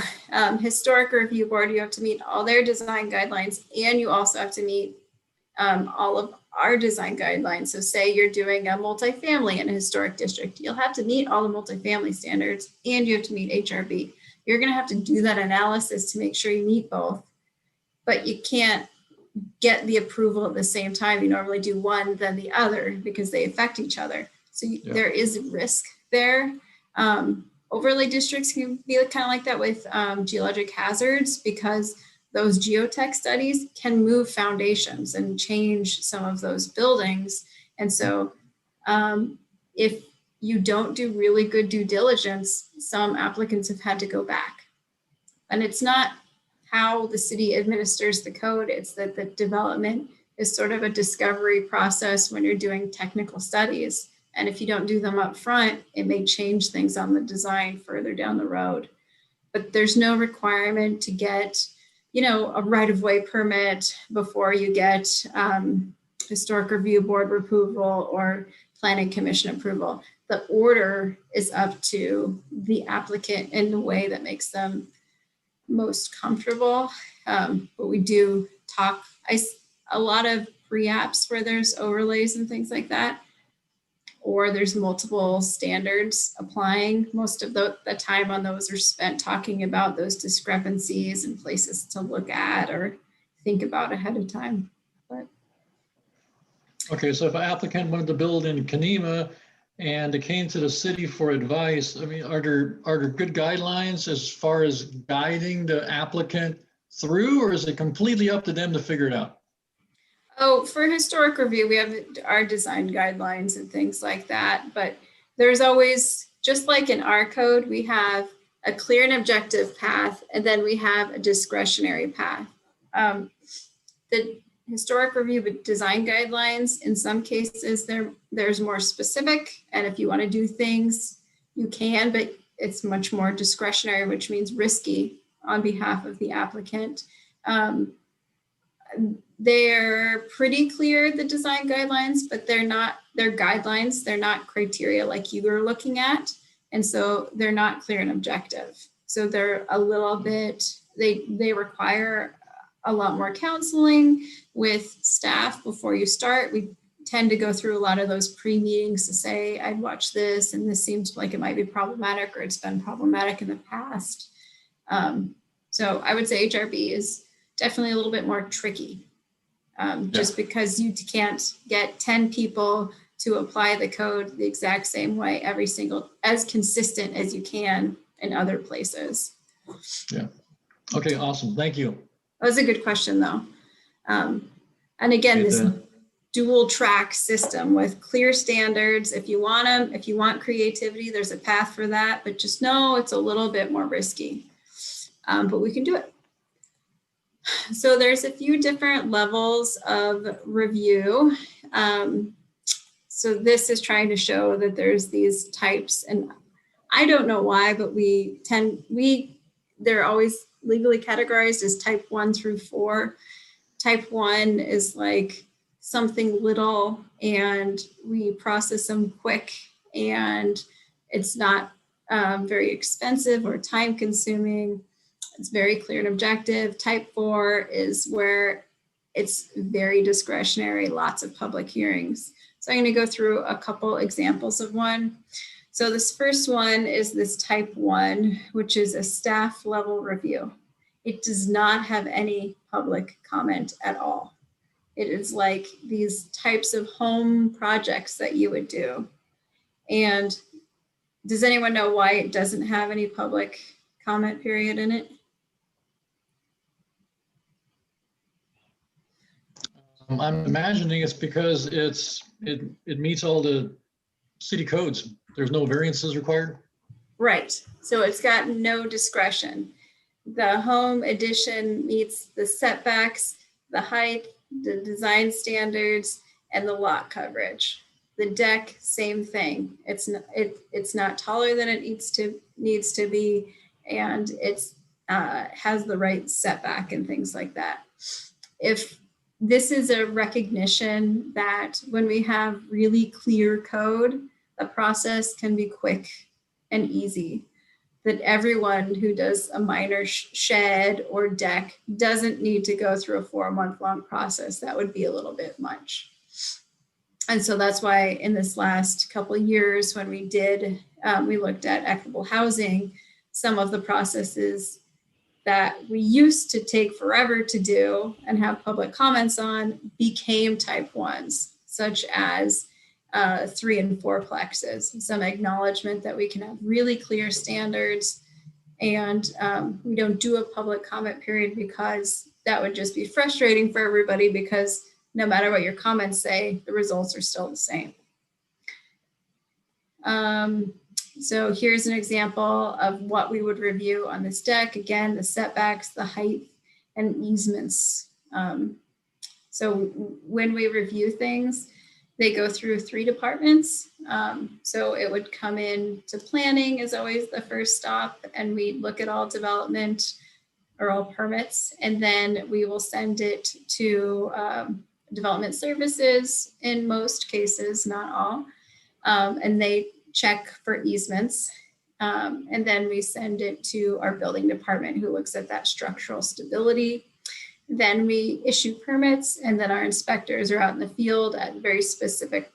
Historic Review Board, you have to meet all their design guidelines, and you also have to meet all of our design guidelines. So say you're doing a multifamily in a historic district, you'll have to meet all the multifamily standards, and you have to meet HRB. You're going to have to do that analysis to make sure you meet both, but you can't get the approval at the same time. You normally do one, then the other, because they affect each other. So there is risk there. Overlay districts can be kind of like that with geologic hazards, because those geotech studies can move foundations and change some of those buildings. And so if you don't do really good due diligence, some applicants have had to go back. And it's not how the city administers the code, it's that the development is sort of a discovery process when you're doing technical studies. And if you don't do them up front, it may change things on the design further down the road. But there's no requirement to get, you know, a right-of-way permit before you get historic review board approval or planning commission approval. The order is up to the applicant in the way that makes them most comfortable. But we do talk a lot of pre-apps where there's overlays and things like that, or there's multiple standards applying. Most of the time on those are spent talking about those discrepancies and places to look at or think about ahead of time. But Okay, so if an applicant wanted to build in Kenema and it came to the city for advice, I mean, are there good guidelines as far as guiding the applicant through, or is it completely up to them to figure it out? oh, for historic review, we have our design guidelines and things like that. But there's always, just like in our code, we have a clear and objective path, and then we have a discretionary path. The historic review design guidelines, in some cases, there's more specific. And if you want to do things, you can, but it's much more discretionary, which means risky on behalf of the applicant. They're pretty clear, the design guidelines, but they're guidelines. They're not criteria like you were looking at. And so they're not clear and objective. So they're a little bit, they require a lot more counseling with staff before you start. We tend to go through a lot of those pre-meetings to say, I'd watch this, and this seems like it might be problematic, or it's been problematic in the past. So I would say HRB is definitely a little bit more tricky, just because you can't get 10 people to apply the code the exact same way as consistent as you can in other places. Yeah. Okay, awesome. Thank you. That was a good question though. And again, this dual track system with clear standards, if you want them, if you want creativity, there's a path for that, but just know it's a little bit more risky, but we can do it. So there's a few different levels of review. So this is trying to show that there's these types, and I don't know why, but they're always legally categorized as type 1 through 4. Type 1 is like something little and we process them quick and it's not very expensive or time consuming. It's very clear and objective. Type 4 is where it's very discretionary, lots of public hearings. So I'm going to go through a couple examples of one. So this first one is this type 1, which is a staff level review. It does not have any public comment at all. It is like these types of home projects that you would do. And does anyone know why it doesn't have any public comment period in it? I'm imagining it's because it meets all the city codes. There's no variances required. Right. So it's got no discretion. The home addition meets the setbacks, the height, the design standards, and the lot coverage. The deck, same thing. It's not taller than it needs to be, and it's has the right setback and things like that. If this is a recognition that when we have really clear code, the process can be quick and easy, that everyone who does a minor shed or deck doesn't need to go through a 4-month-long process. That would be a little bit much. And so that's why in this last couple of years, when we looked at equitable housing, some of the processes that we used to take forever to do and have public comments on became type 1s, such as 3 and 4 plexes, some acknowledgement that we can have really clear standards, and we don't do a public comment period because that would just be frustrating for everybody, because no matter what your comments say, the results are still the same. So here's an example of what we would review on this deck. Again, the setbacks, the height, and easements. So when we review things, they go through 3 departments. So it would come in to planning is always the first stop, and we look at all development or all permits, and then we will send it to development services in most cases, not all, and they check for easements. And then we send it to our building department who looks at that structural stability. Then we issue permits, and then our inspectors are out in the field at very specific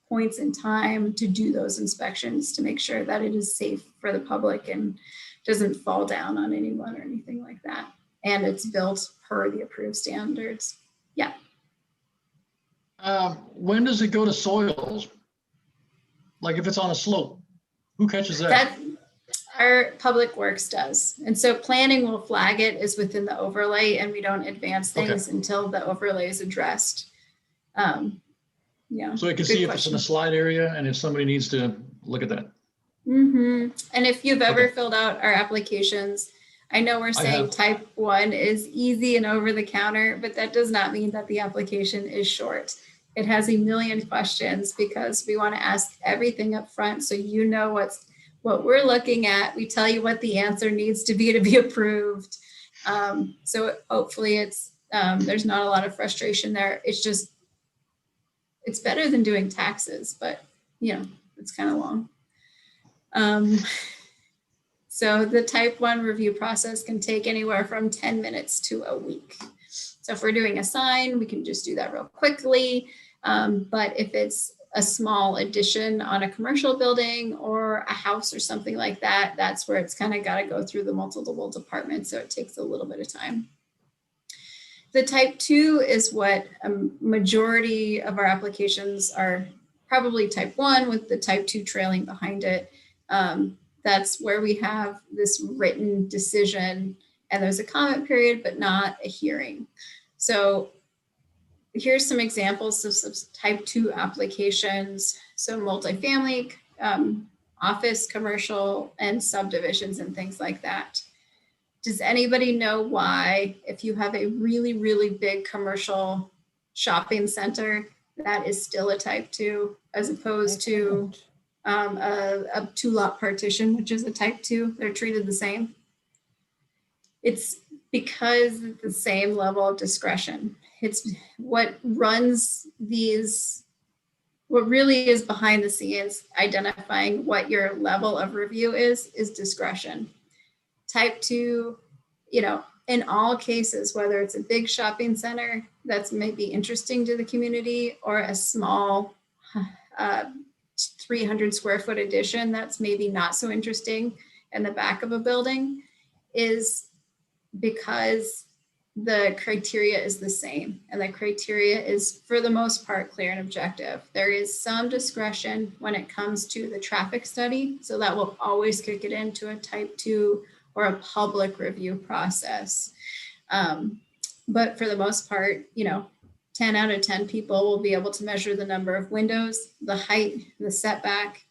points in time to do those inspections to make sure that it is safe for the public and doesn't fall down on anyone or anything like that. And it's built per the approved standards. Yeah. When does it go to soils? Like if it's on a slope, who catches that? That our public works does. And so planning will flag it as within the overlay, and we don't advance things until the overlay is addressed. Yeah. So it can see if it's in a slide area and if somebody needs to look at that. Mm-hmm. And if you've ever filled out our applications, I know we're saying type 1 is easy and over the counter, but that does not mean that the application is short. It has a million questions because we want to ask everything up front so you know what we're looking at. We tell you what the answer needs to be approved. So hopefully it's there's not a lot of frustration there. It's just, it's better than doing taxes, but you know, it's kind of long. So the type 1 review process can take anywhere from 10 minutes to a week. So if we're doing a sign, we can just do that real quickly. But if it's a small addition on a commercial building or a house or something like that, that's where it's kind of got to go through the multiple departments. So it takes a little bit of time. The type 2 is what a majority of our applications are, probably type 1 with the type 2 trailing behind it. That's where we have this written decision and there's a comment period, but not a hearing. So here's some examples of some type 2 applications. So multifamily, office, commercial, and subdivisions and things like that. Does anybody know why, if you have a really, really big commercial shopping center, that is still a type 2 as opposed to a 2-lot partition, which is a type 2? They're treated the same. It's because the same level of discretion. It's what runs these, what really is behind the scenes, identifying what your level of review is discretion. Type 2, you know, in all cases, whether it's a big shopping center that's maybe interesting to the community or a small 300 square foot addition that's maybe not so interesting in the back of a building, is because the criteria is the same, and the criteria is for the most part clear and objective. There is some discretion when it comes to the traffic study, so that will always kick it into a type 2 or a public review process. But for the most part, you know, 10 out of 10 people will be able to measure the number of windows, the height, the setback,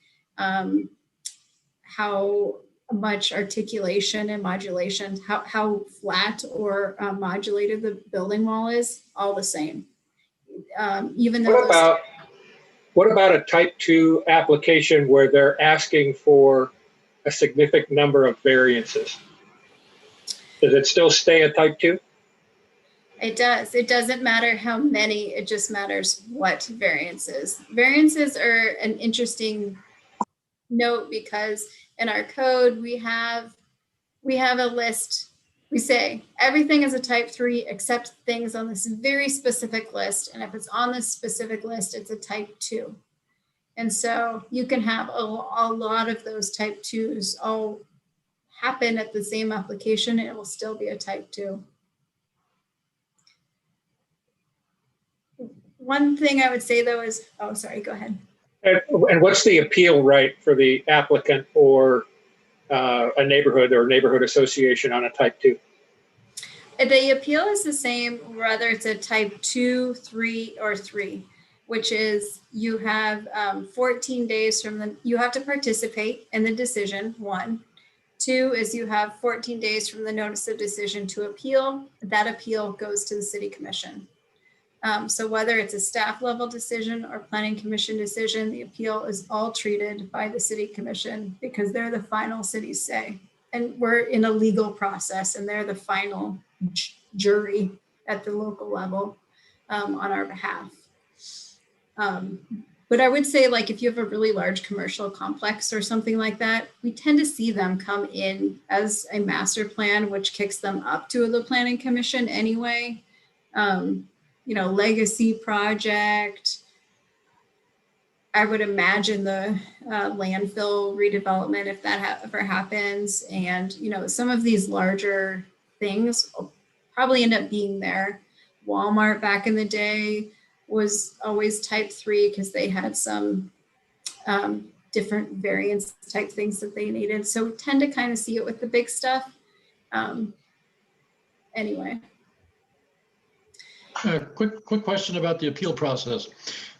how much articulation and modulation, how flat or modulated the building wall is, all the same. Even though what about a type 2 application where they're asking for a significant number of variances? Does it still stay a type 2? It does. It doesn't matter how many, it just matters what variances. Variances are an interesting note because in our code, we have a list. We say everything is a type 3 except things on this very specific list. And if it's on this specific list, it's a type 2. And so you can have a lot of those type 2s all happen at the same application, and it will still be a type 2. One thing I would say though is, oh, sorry, go ahead. And what's the appeal right for the applicant or a neighborhood or neighborhood association on a type 2? The appeal is the same whether it's a type 2, 3, or 3, which is you have 14 days from you have to participate in the decision, 1. 2 is you have 14 days from the notice of decision to appeal. That appeal goes to the city commission. So whether it's a staff level decision or planning commission decision, the appeal is all treated by the city commission because they're the final city say. And we're in a legal process and they're the final jury at the local level on our behalf. But I would say, like, if you have a really large commercial complex or something like that, we tend to see them come in as a master plan, which kicks them up to the planning commission anyway. You know, legacy project. I would imagine the landfill redevelopment, if that ever happens. And, you know, some of these larger things will probably end up being there. Walmart back in the day was always type 3 because they had some different variance type things that they needed. So we tend to kind of see it with the big stuff. Anyway. Quick question about the appeal process.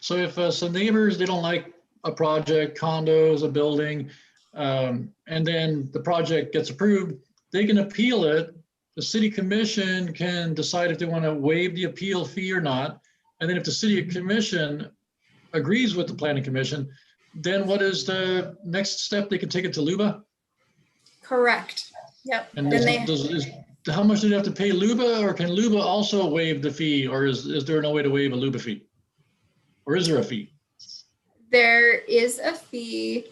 So if some neighbors, they don't like a project, condos, a building, and then the project gets approved, they can appeal it. The city commission can decide if they want to waive the appeal fee or not. And then if the city commission agrees with the planning commission, then what is the next step? They can take it to LUBA? Correct. Yep. And how much do they have to pay LUBA, or can LUBA also waive the fee, or is there no way to waive a LUBA fee? Or is there a fee? There is a fee.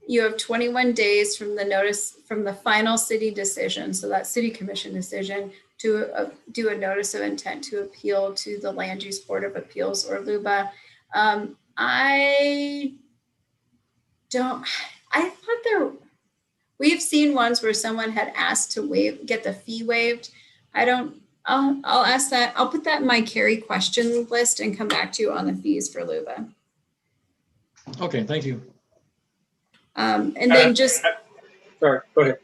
You have 21 days from the notice, from the final city decision, so that city commission decision, to do a notice of intent to appeal to the Land Use Board of Appeals or LUBA. I thought we've seen ones where someone had asked to get the fee waived. I'll ask that. I'll put that in my carry question list and come back to you on the fees for LUBA. Okay, thank you. And then Sorry, go ahead.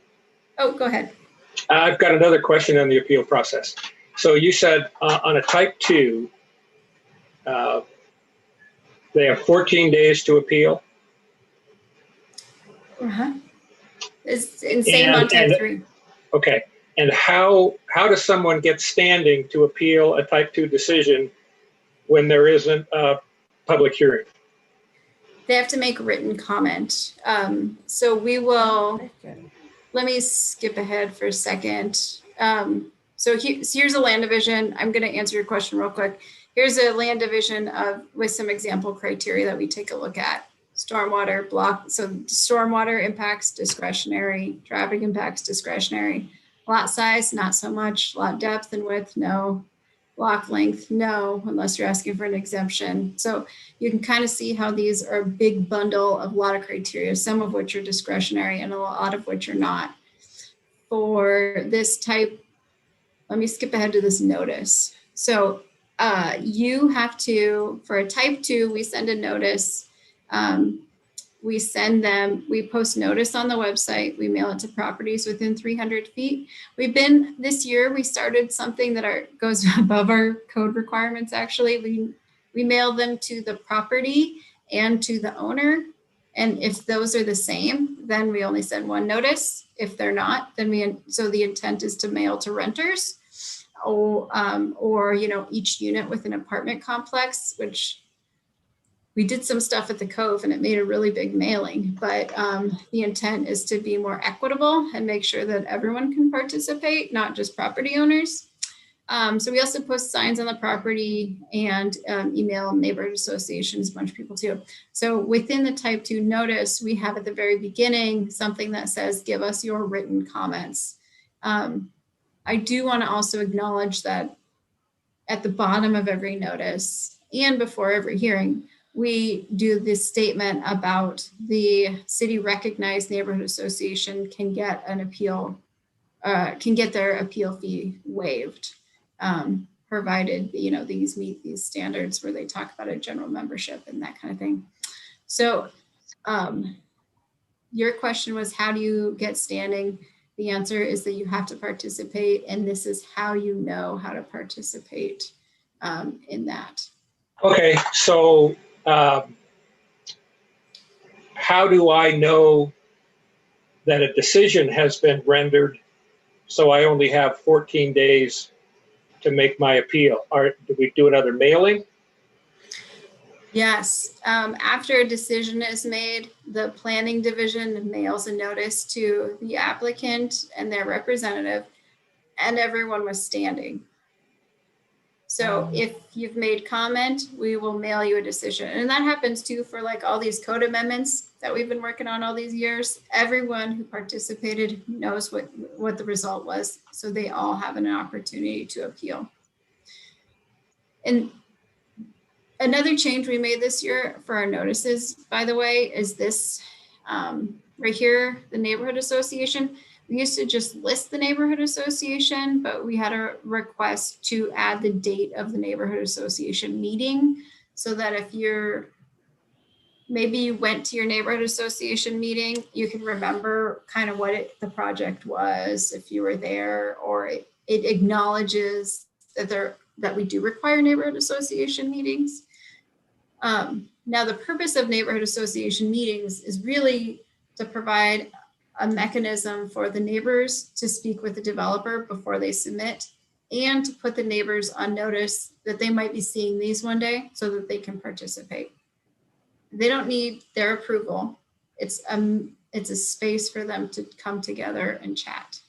Oh, go ahead. I've got another question on the appeal process. So you said on a type 2, they have 14 days to appeal. It's insane on type 3. Okay. And how does someone get standing to appeal a type 2 decision when there isn't a public hearing? They have to make a written comment. So we will, let me skip ahead for a second. So here's a land division. I'm going to answer your question real quick. Here's a land division with some example criteria that we take a look at. Stormwater block. So stormwater impacts discretionary, traffic impacts discretionary. Lot size, not so much. Lot depth and width, no. Block length, no, unless you're asking for an exemption. So you can kind of see how these are a big bundle of a lot of criteria, some of which are discretionary and a lot of which are not. For this type, let me skip ahead to this notice. So you have to, for a type 2, we send a notice. We post notice on the website. We mail it to properties within 300 feet. This year, we started something that goes above our code requirements, actually. We mail them to the property and to the owner. And if those are the same, then we only send one notice. If they're not, then so the intent is to mail to renters or each unit with an apartment complex, which we did some stuff at the Cove and it made a really big mailing, but the intent is to be more equitable and make sure that everyone can participate, not just property owners. So we also post signs on the property and email neighborhood associations, a bunch of people too. So within the type 2 notice, we have at the very beginning something that says, give us your written comments. I do want to also acknowledge that at the bottom of every notice and before every hearing, we do this statement about the city recognized neighborhood association can get an appeal, can get their appeal fee waived, provided, these meet these standards where they talk about a general membership and that kind of thing. So your question was, how do you get standing? The answer is that you have to participate, and this is how you know how to participate in that. Okay, so how do I know that a decision has been rendered so I only have 14 days to make my appeal? Or do we do another mailing? Yes, after a decision is made, the planning division mails a notice to the applicant and their representative, and everyone was standing. So if you've made comment, we will mail you a decision. And that happens too for like all these code amendments that we've been working on all these years. Everyone who participated knows what the result was. So they all have an opportunity to appeal. And another change we made this year for our notices, by the way, is this right here, the neighborhood association. We used to just list the neighborhood association, but we had a request to add the date of the neighborhood association meeting so that if maybe you went to your neighborhood association meeting, you can remember kind of what the project was if you were there, or it acknowledges that we do require neighborhood association meetings. Now, the purpose of neighborhood association meetings is really to provide a mechanism for the neighbors to speak with the developer before they submit, and to put the neighbors on notice that they might be seeing these one day so that they can participate. They don't need their approval. It's a space for them to come together and chat.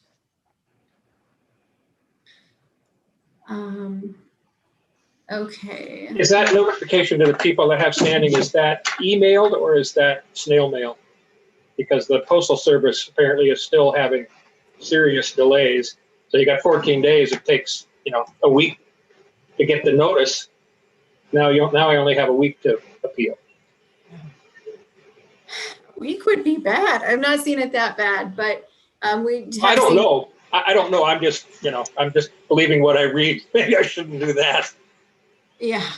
Okay. Is that notification to the people that have standing, is that emailed or is that snail mail? Because the Postal Service apparently is still having serious delays. So you got 14 days. It takes, a week to get the notice. Now I only have a week to appeal. Week would be bad. I've not seen it that bad, but I don't know. I don't know. I'm just believing what I read. Maybe I shouldn't do that. Yeah.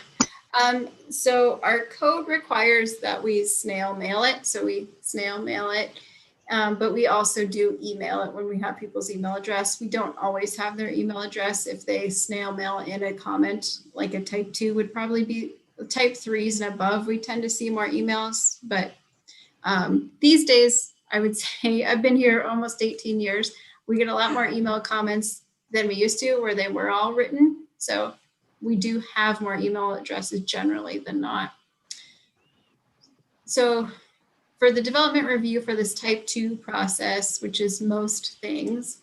So our code requires that we snail mail it. So we snail mail it, but we also do email it when we have people's email address. We don't always have their email address. If they snail mail in a comment, like a type 2 would probably be type 3s and above. We tend to see more emails, but these days, I would say I've been here almost 18 years. We get a lot more email comments than we used to, where they were all written. So we do have more email addresses generally than not. So for the development review for this type 2 process, which is most things,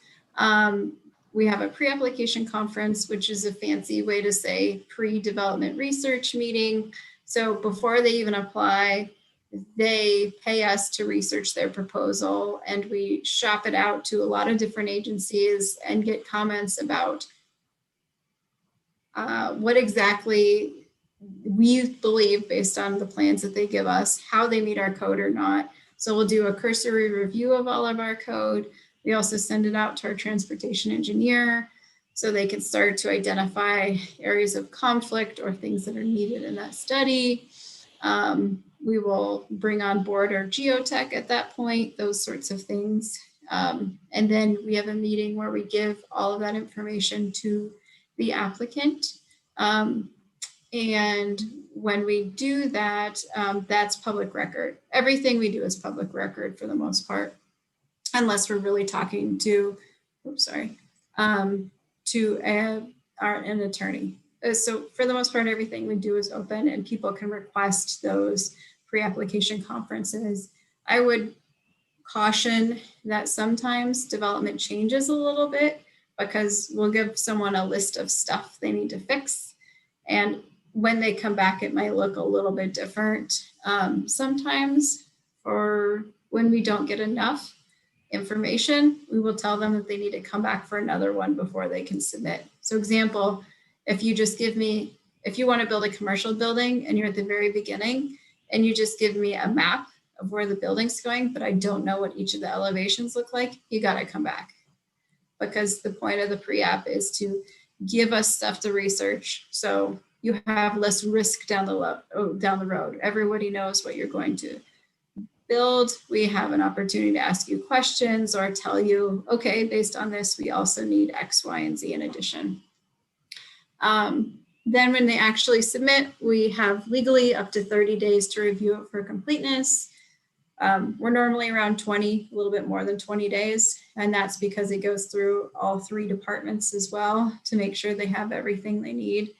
we have a pre-application conference, which is a fancy way to say pre-development research meeting. So before they even apply, they pay us to research their proposal, and we shop it out to a lot of different agencies and get comments about what exactly we believe based on the plans that they give us, how they meet our code or not. So we'll do a cursory review of all of our code. We also send it out to our transportation engineer so they can start to identify areas of conflict or things that are needed in that study. We will bring on board our geotech at that point, those sorts of things. And then we have a meeting where we give all of that information to the applicant. And when we do that, that's public record. Everything we do is public record for the most part, unless we're really talking to, an attorney. So for the most part, everything we do is open and people can request those pre-application conferences. I would caution that sometimes development changes a little bit because we'll give someone a list of stuff they need to fix. And when they come back, it might look a little bit different. Sometimes for when we don't get enough information, we will tell them that they need to come back for another one before they can submit. So example, if you just give me, if you want to build a commercial building and you're at the very beginning and you just give me a map of where the building's going, but I don't know what each of the elevations look like, you got to come back. Because the point of the pre-app is to give us stuff to research so you have less risk down the road. Everybody knows what you're going to build. We have an opportunity to ask you questions or tell you, okay, based on this, we also need X, Y, and Z in addition. Then when they actually submit, we have legally up to 30 days to review it for completeness. We're normally around 20, a little bit more than 20 days. And that's because it goes through all 3 departments as well to make sure they have everything they need.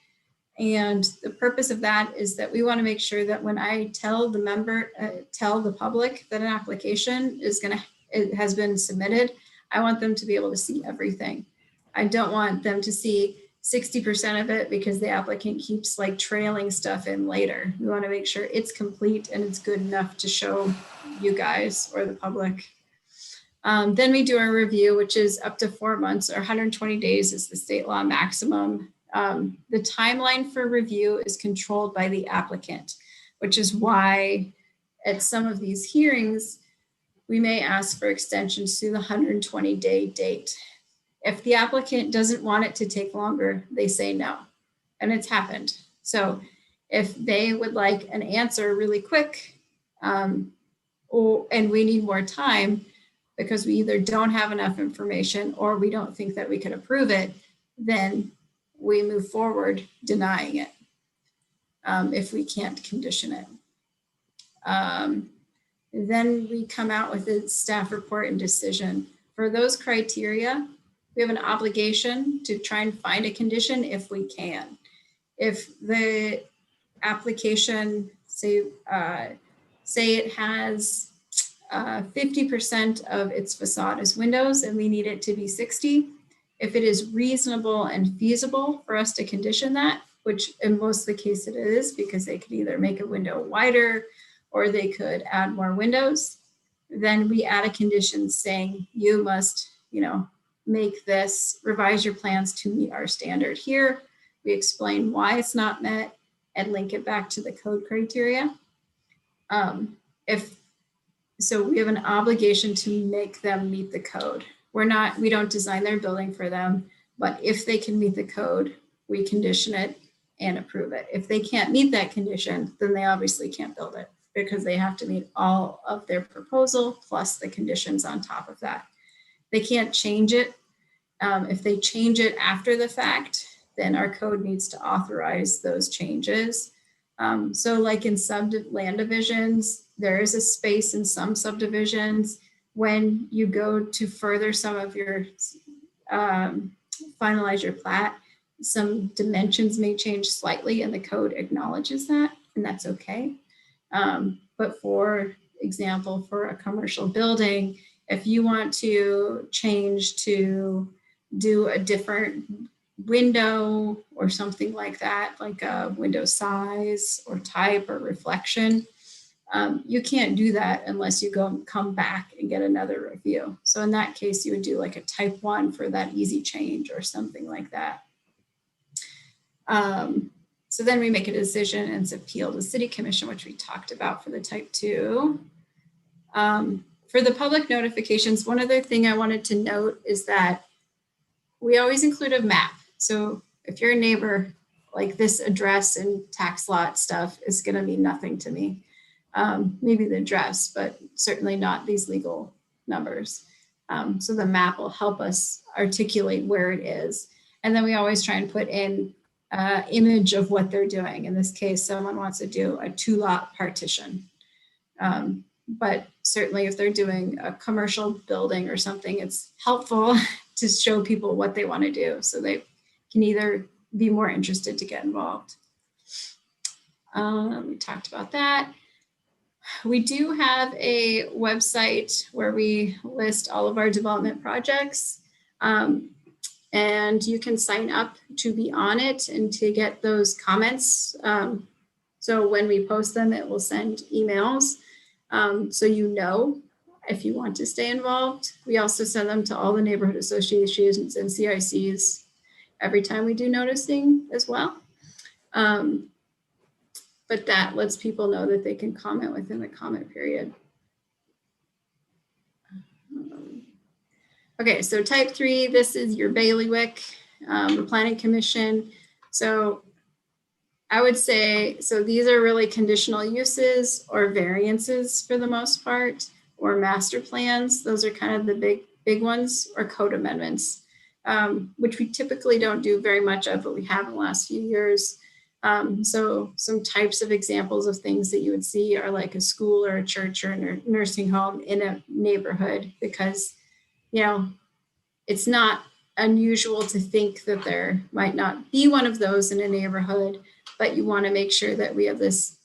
And the purpose of that is that we want to make sure that when I tell the public that an application it has been submitted, I want them to be able to see everything. I don't want them to see 60% of it because the applicant keeps like trailing stuff in later. We want to make sure it's complete and it's good enough to show you guys or the public. Then we do our review, which is up to 4 months or 120 days is the state law maximum. The timeline for review is controlled by the applicant, which is why at some of these hearings, we may ask for extensions to the 120-day date. If the applicant doesn't want it to take longer, they say no, and it's happened. So if they would like an answer really quick, and we need more time because we either don't have enough information or we don't think that we can approve it, then we move forward denying it if we can't condition it. Then we come out with a staff report and decision. For those criteria, we have an obligation to try and find a condition if we can. If the application, say it has 50% of its facade is windows and we need it to be 60, if it is reasonable and feasible for us to condition that, which in most of the case it is, because they could either make a window wider or they could add more windows, then we add a condition saying you must, make this, revise your plans to meet our standard here. We explain why it's not met and link it back to the code criteria. So we have an obligation to make them meet the code. We don't design their building for them, but if they can meet the code, we condition it and approve it. If they can't meet that condition, then they obviously can't build it because they have to meet all of their proposal plus the conditions on top of that. They can't change it. If they change it after the fact, then our code needs to authorize those changes. So like in land divisions, there is a space in some subdivisions when you go to further some of your, finalize your plat, some dimensions may change slightly and the code acknowledges that, and that's okay. But for example, for a commercial building, if you want to change to do a different window or something like that, like a window size or type or reflection, you can't do that unless you come back and get another review. So in that case, you would do like a type 1 for that easy change or something like that. So then we make a decision and it's appealed to City Commission, which we talked about for the type 2. For the public notifications, one other thing I wanted to note is that we always include a map. So if you're a neighbor, like this address and tax lot stuff is going to mean nothing to me. Maybe the address, but certainly not these legal numbers. So the map will help us articulate where it is. And then we always try and put in image of what they're doing. In this case, someone wants to do a 2-lot partition. But certainly if they're doing a commercial building or something, it's helpful to show people what they want to do so they can either be more interested to get involved. We talked about that. We do have a website where we list all of our development projects, and you can sign up to be on it and to get those comments. So when we post them, it will send emails. So if you want to stay involved. We also send them to all the neighborhood associations and CICs every time we do noticing as well. But that lets people know that they can comment within the comment period. Okay, so type 3, this is your bailiwick, the planning commission. So I would say, so these are really conditional uses or variances for the most part, or master plans. Those are kind of the big ones, or code amendments, which we typically don't do very much of, but we have in the last few years. So some types of examples of things that you would see are like a school or a church or a nursing home in a neighborhood, because, you know, it's not unusual to think that there might not be one of those in a neighborhood, but you want to make sure that we have this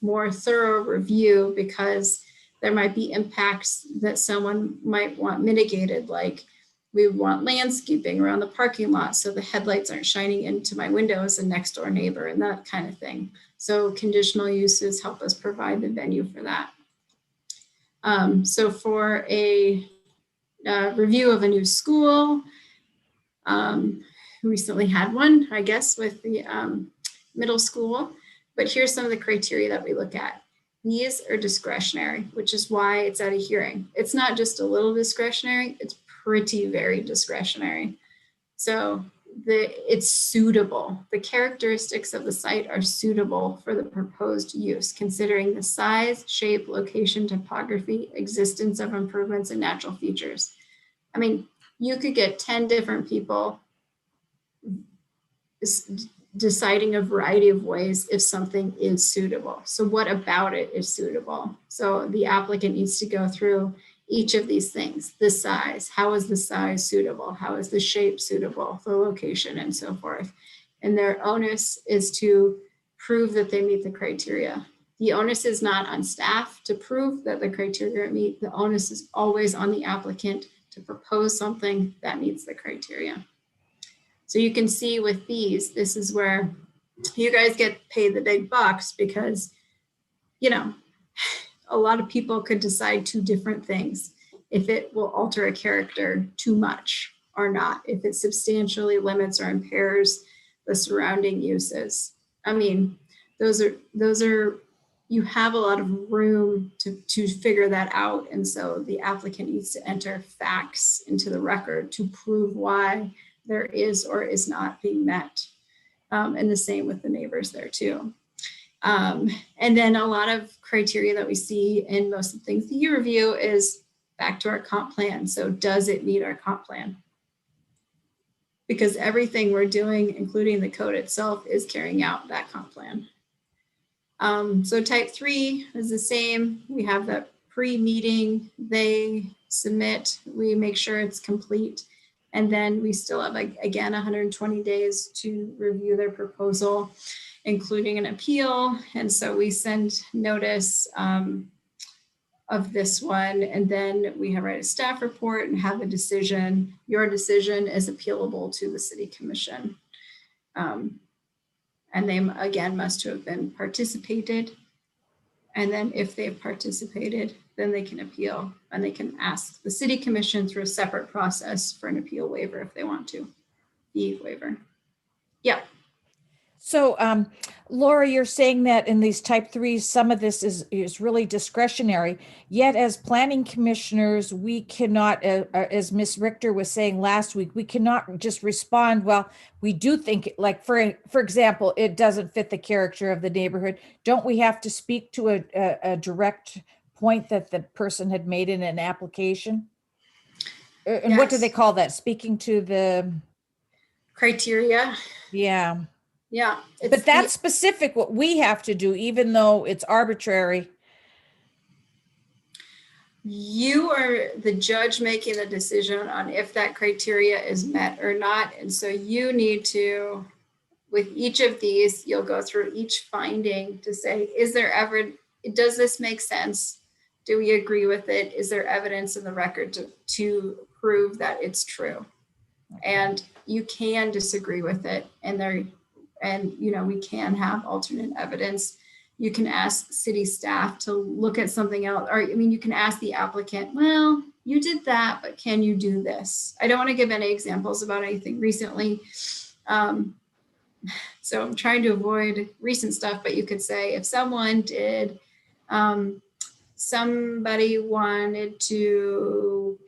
more thorough review, because there might be impacts that someone might want mitigated, like we want landscaping around the parking lot so the headlights aren't shining into my windows and next door neighbor and that kind of thing. So conditional uses help us provide the venue for that. So for a review of a new school, recently had one, I guess, with the middle school, but here's some of the criteria that we look at. These are discretionary, which is why it's at a hearing. It's not just a little discretionary, it's pretty very discretionary. So it's suitable. The characteristics of the site are suitable for the proposed use, considering the size, shape, location, topography, existence of improvements, and natural features. I mean, you could get 10 different people deciding a variety of ways if something is suitable. So what about it is suitable? So the applicant needs to go through each of these things: the size, how is the size suitable? How is the shape suitable? The location, and so forth. And their onus is to prove that they meet the criteria. The onus is not on staff to prove that the criteria meet. The onus is always on the applicant to propose something that meets the criteria. So you can see with these, this is where you guys get paid the big bucks, because, you know, a lot of people could decide two different things: if it will alter a character too much or not, if it substantially limits or impairs the surrounding uses. I mean, those are, you have a lot of room to figure that out. And so the applicant needs to enter facts into the record to prove why there is or is not being met. And the same with the neighbors there too. And then a lot of criteria that we see in most of the things that you review is back to our comp plan. So does it meet our comp plan? Because everything we're doing, including the code itself, is carrying out that comp plan. So type 3 is the same. We have that pre-meeting, they submit, we make sure it's complete. And then we still have, again, 120 days to review their proposal, including an appeal. And so we send notice of this one, and then we write a staff report and have a decision. Your decision is appealable to the city commission. And they, again, must have been participated. And then if they've participated, then they can appeal, and they can ask the city commission through a separate process for an appeal waiver if they want to. The waiver. Yeah. So, Laura, you're saying that in these type 3s, some of this is really discretionary, yet as planning commissioners, we cannot, as Ms. Richter was saying last week, we cannot just respond, well, we do think, like, for example, it doesn't fit the character of the neighborhood. Don't we have to speak to a direct point that the person had made in an application? And yes. What do they call that? Speaking to the criteria? Yeah. Yeah. But that's specific what we have to do, even though it's arbitrary. You are the judge making the decision on if that criteria is met or not. And so you need to, with each of these, you'll go through each finding to say, is there ever, does this make sense? Do we agree with it? Is there evidence in the record to prove that it's true? And you can disagree with it, and you know, we can have alternate evidence. You can ask city staff to look at something else, or I mean, you can ask the applicant, well, you did that, but can you do this? I don't want to give any examples about anything recently. So I'm trying to avoid recent stuff, but you could say if someone did, somebody wanted to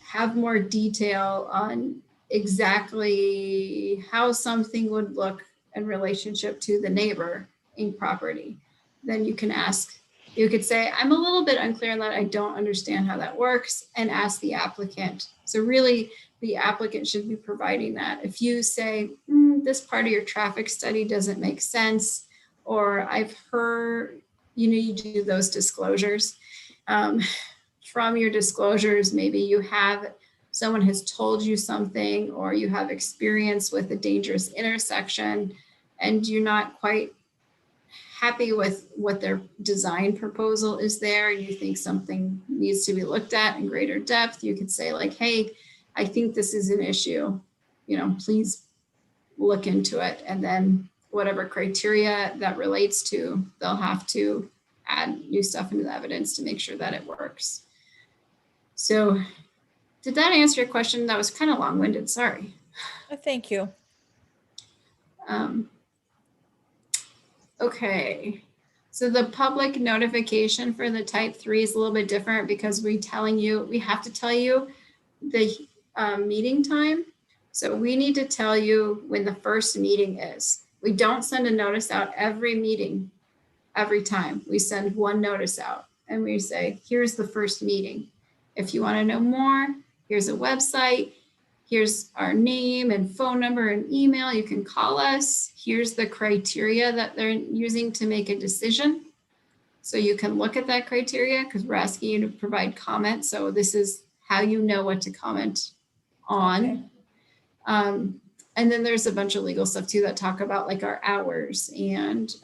have more detail on exactly how something would look in relationship to the neighboring property, then you can ask, you could say, I'm a little bit unclear on that. I don't understand how that works, and ask the applicant. So really the applicant should be providing that. If you say, this part of your traffic study doesn't make sense, or I've heard, you do those disclosures. From your disclosures, maybe you have, someone has told you something, or you have experience with a dangerous intersection and you're not quite happy with what their design proposal is there, and you think something needs to be looked at in greater depth, you could say like, hey, I think this is an issue, please look into it. And then whatever criteria that relates to, they'll have to add new stuff into the evidence to make sure that it works. So did that answer your question? That was kind of long-winded, sorry. Thank you. Okay, so the public notification for the type 3 is a little bit different because we have to tell you the meeting time. So we need to tell you when the first meeting is. We don't send a notice out every meeting, every time. We send one notice out and we say, here's the first meeting. If you want to know more, here's a website. Here's our name and phone number and email. You can call us. Here's the criteria that they're using to make a decision. So you can look at that criteria because we're asking you to provide comments. So this is how you know what to comment on. Okay. And then there's a bunch of legal stuff too that talk about like our hours and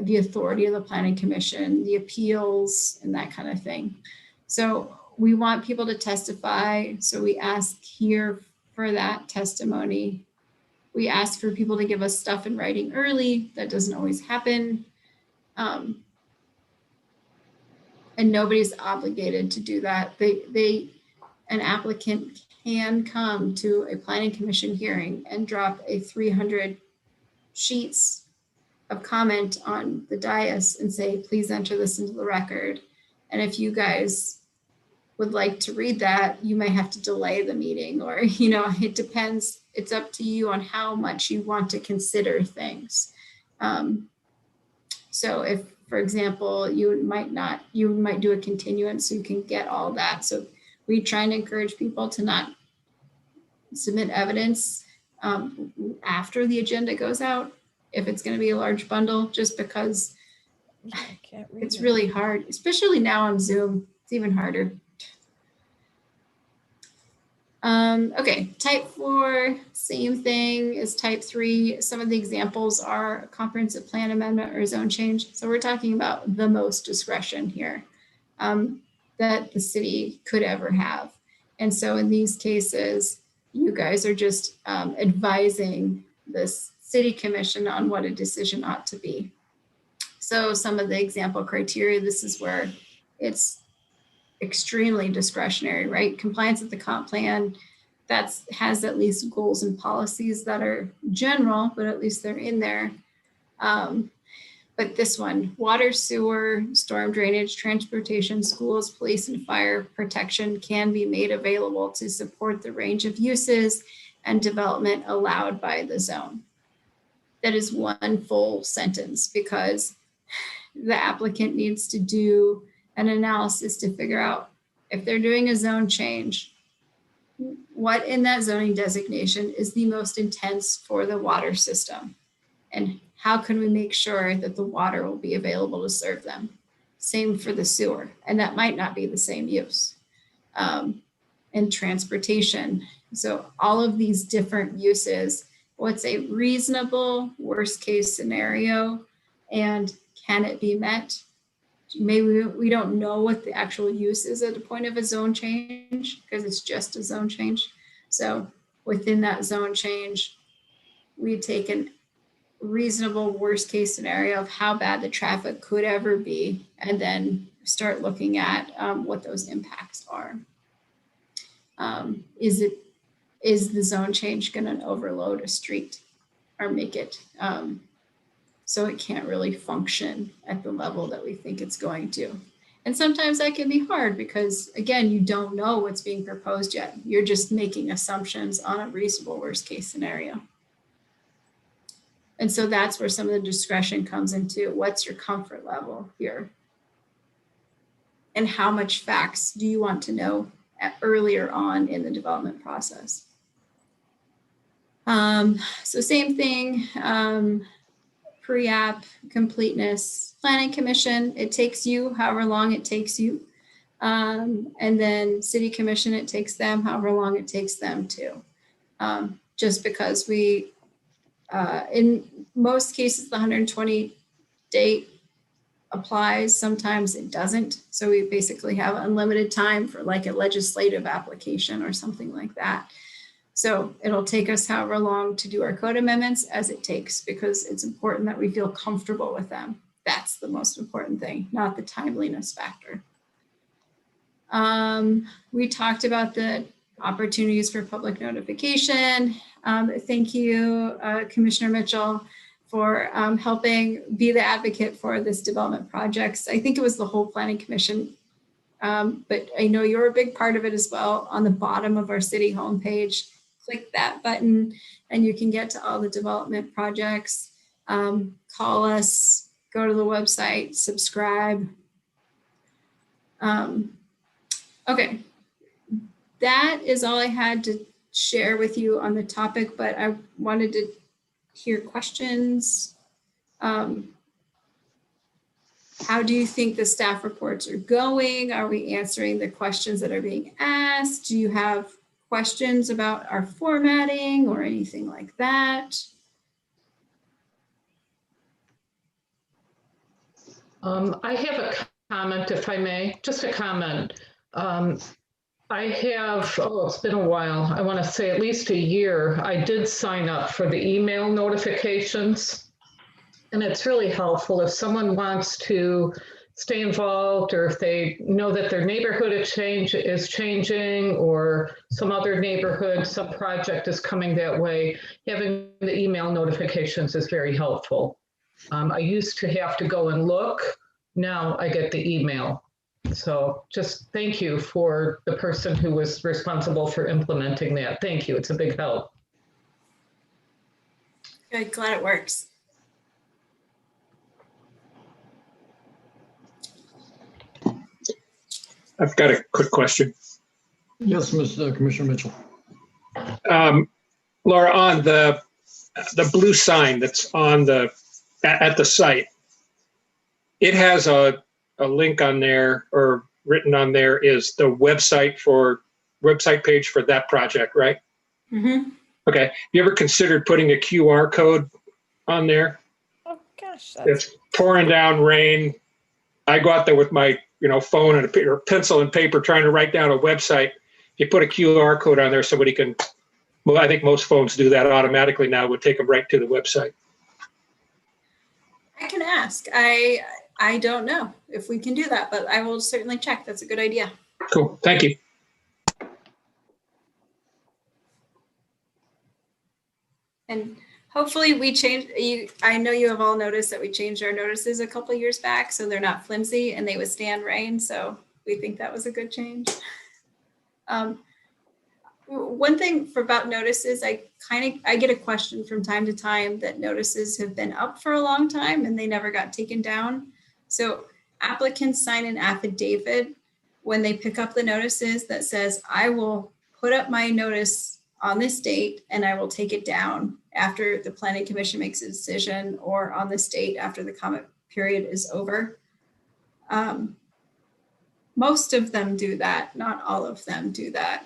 the authority of the planning commission, the appeals and that kind of thing. So we want people to testify. So we ask here for that testimony. We ask for people to give us stuff in writing early. That doesn't always happen. And nobody's obligated to do that. An applicant can come to a planning commission hearing and drop a 300 sheets of comment on the dais and say, please enter this into the record. And if you guys would like to read that, you may have to delay the meeting, or, it depends. It's up to you on how much you want to consider things. So if, for example, you might do a continuance so you can get all that. So we try and encourage people to not submit evidence after the agenda goes out, if it's going to be a large bundle, just because it's really hard, especially now on Zoom. It's even harder. Okay, type 4, same thing as type 3. Some of the examples are comprehensive plan amendment or zone change. So we're talking about the most discretion here that the city could ever have. And so in these cases, you guys are just advising this city commission on what a decision ought to be. So some of the example criteria, this is where it's extremely discretionary, right? Compliance with the comp plan, has at least goals and policies that are general, but at least they're in there. But this one, water, sewer, storm drainage, transportation, schools, police, and fire protection can be made available to support the range of uses and development allowed by the zone. That is one full sentence because the applicant needs to do an analysis to figure out if they're doing a zone change, what in that zoning designation is the most intense for the water system, and how can we make sure that the water will be available to serve them? Same for the sewer, and that might not be the same use. And transportation. So all of these different uses, what's a reasonable worst case scenario, and can it be met? Maybe we don't know what the actual use is at the point of a zone change because it's just a zone change. So within that zone change, we take a reasonable worst case scenario of how bad the traffic could ever be, and then start looking at what those impacts are. Is the zone change going to overload a street or make it so it can't really function at the level that we think it's going to? And sometimes that can be hard because, again, you don't know what's being proposed yet. You're just making assumptions on a reasonable worst case scenario. And so that's where some of the discretion comes into. What's your comfort level here? And how much facts do you want to know earlier on in the development process. So same thing, pre-app completeness, planning commission, it takes you however long it takes you. And then city commission, it takes them however long it takes them to. Just because we, in most cases, the 120 date applies, sometimes it doesn't. So we basically have unlimited time for like a legislative application or something like that. So it'll take us however long to do our code amendments as it takes, because it's important that we feel comfortable with them. That's the most important thing, not the timeliness factor. We talked about the opportunities for public notification. Thank you, Commissioner Mitchell, for helping be the advocate for this development projects. I think it was the whole Planning Commission, but I know you're a big part of it as well. On the bottom of our city homepage, click that button and you can get to all the development projects. Call us, go to the website, subscribe. Okay, that is all I had to share with you on the topic, but I wanted to hear questions. How do you think the staff reports are going? Are we answering the questions that are being asked? Do you have questions about our formatting or anything like that? I have a comment, if I may, just a comment. I have, it's been a while. I want to say at least a year. I did sign up for the email notifications. And it's really helpful if someone wants to stay involved, or if they know that their neighborhood is changing, or some other neighborhood, some project is coming that way. Having the email notifications is very helpful. I used to have to go and look. Now I get the email. So just thank you for the person who was responsible for implementing that. Thank you. It's a big help. Good, glad it works. I've got a quick question. Yes, Commissioner Mitchell. Laura, on the blue sign that's on at the site, it has a link on there, or written on there is the website page for that project, right? Mm-hmm. Okay. You ever considered putting a QR code on there? Oh gosh, It's pouring down rain. I go out there with my phone and a pencil and paper trying to write down a website. If you put a QR code on there, somebody can, well, I think most phones do that automatically now, would take them right to the website. I can ask. I don't know if we can do that, but I will certainly check. That's a good idea. Cool. Thank you. And hopefully we changed, I know you have all noticed that we changed our notices a couple of years back, so they're not flimsy and they withstand rain. So we think that was a good change. One thing about notices, I get a question from time to time that notices have been up for a long time and they never got taken down. So applicants sign an affidavit when they pick up the notices that says, I will put up my notice on this date and I will take it down after the Planning Commission makes a decision, or on this date after the comment period is over. Most of them do that, not all of them do that.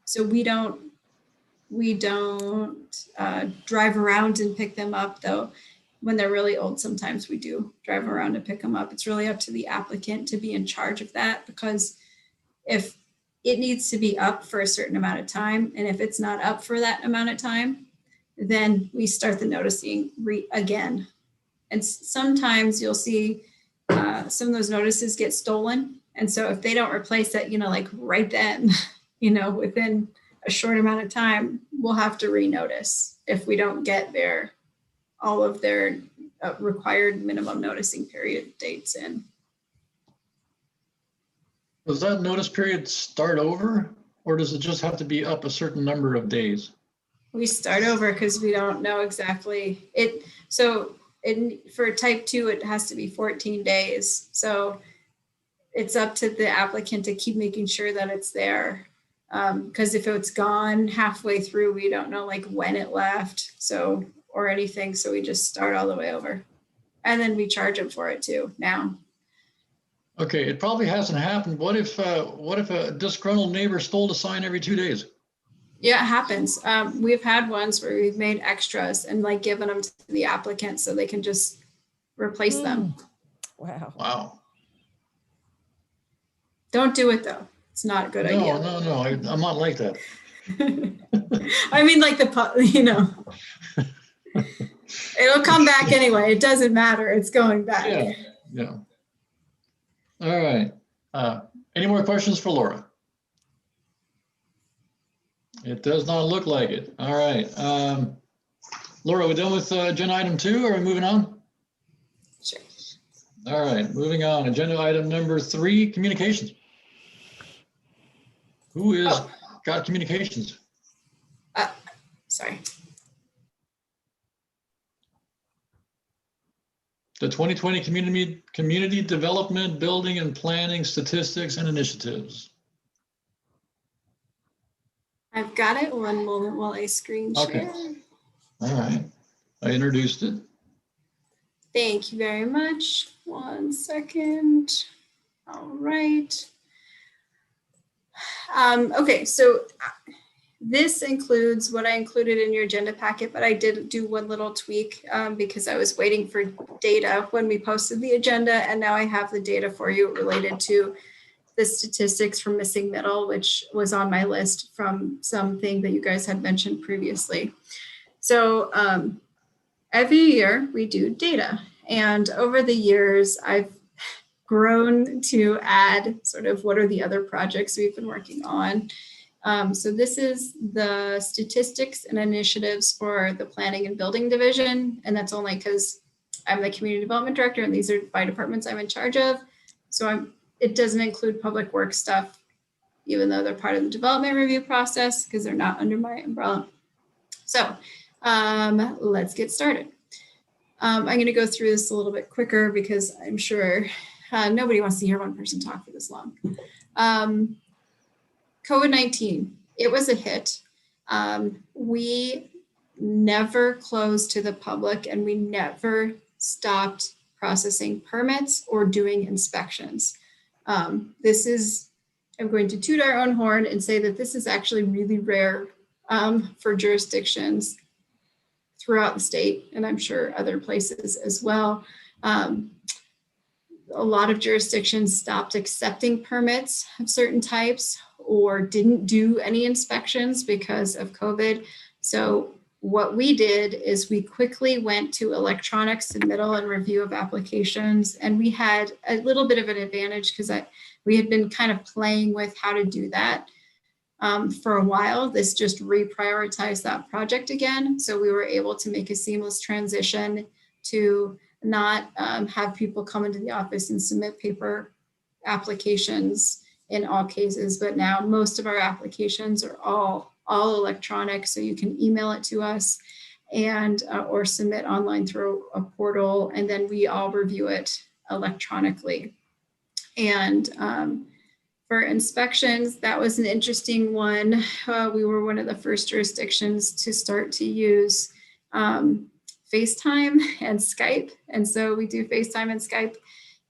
So we don't drive around and pick them up, though. When they're really old, sometimes we do drive around and pick them up. It's really up to the applicant to be in charge of that, because if it needs to be up for a certain amount of time, and if it's not up for that amount of time, then we start the noticing again. And sometimes you'll see some of those notices get stolen. And so if they don't replace it, like right then, within a short amount of time, we'll have to renotice if we don't get all of their required minimum noticing period dates in. Does that notice period start over, or does it just have to be up a certain number of days? We start over because we don't know exactly it. So for type 2, it has to be 14 days. So it's up to the applicant to keep making sure that it's there. Because if it's gone halfway through, we don't know like when it left, so, or anything. So we just start all the way over. And then we charge them for it too now. Okay, it probably hasn't happened. What if a disgruntled neighbor stole a sign every 2 days? Yeah, it happens. We've had ones where we've made extras and like given them to the applicant so they can just replace them. Wow. Wow. Don't do it though. It's not a good idea. No, I'm not like that. I mean, like you know, it'll come back anyway. It doesn't matter. It's going back. Yeah. All right. Any more questions for Laura? It does not look like it. All right. Laura, we're done with agenda item 2, or are we moving on? Sure. All right, moving on. Agenda item number 3, communications. Who is got communications? Sorry. The 2020 community development, building and planning statistics and initiatives. I've got it. One moment while I screen share. Okay. All right. I introduced it. Thank you very much. 1 second. All right. Okay, so this includes what I included in your agenda packet, but I did do one little tweak because I was waiting for data when we posted the agenda, and now I have the data for you related to the statistics from missing middle, which was on my list from something that you guys had mentioned previously. So every year we do data, and over the years I've grown to add sort of what are the other projects we've been working on. So this is the statistics and initiatives for the planning and building division. And that's only because I'm the community development director and these are by departments I'm in charge of. So it doesn't include public works stuff, even though they're part of the development review process because they're not under my umbrella. So let's get started. I'm going to go through this a little bit quicker because I'm sure nobody wants to hear one person talk for this long. COVID-19, it was a hit. We never closed to the public and we never stopped processing permits or doing inspections. This is, I'm going to toot our own horn and say that this is actually really rare for jurisdictions throughout the state, and I'm sure other places as well. A lot of jurisdictions stopped accepting permits of certain types or didn't do any inspections because of COVID. So what we did is we quickly went to electronic submittal and review of applications. And we had a little bit of an advantage because we had been kind of playing with how to do that for a while. This just reprioritized that project again. So we were able to make a seamless transition to not have people come into the office and submit paper applications in all cases, but now most of our applications are all electronic, so you can email it to us and or submit online through a portal, and then we all review it electronically. And for inspections, that was an interesting one. We were one of the first jurisdictions to start to use FaceTime and Skype. And so we do FaceTime and Skype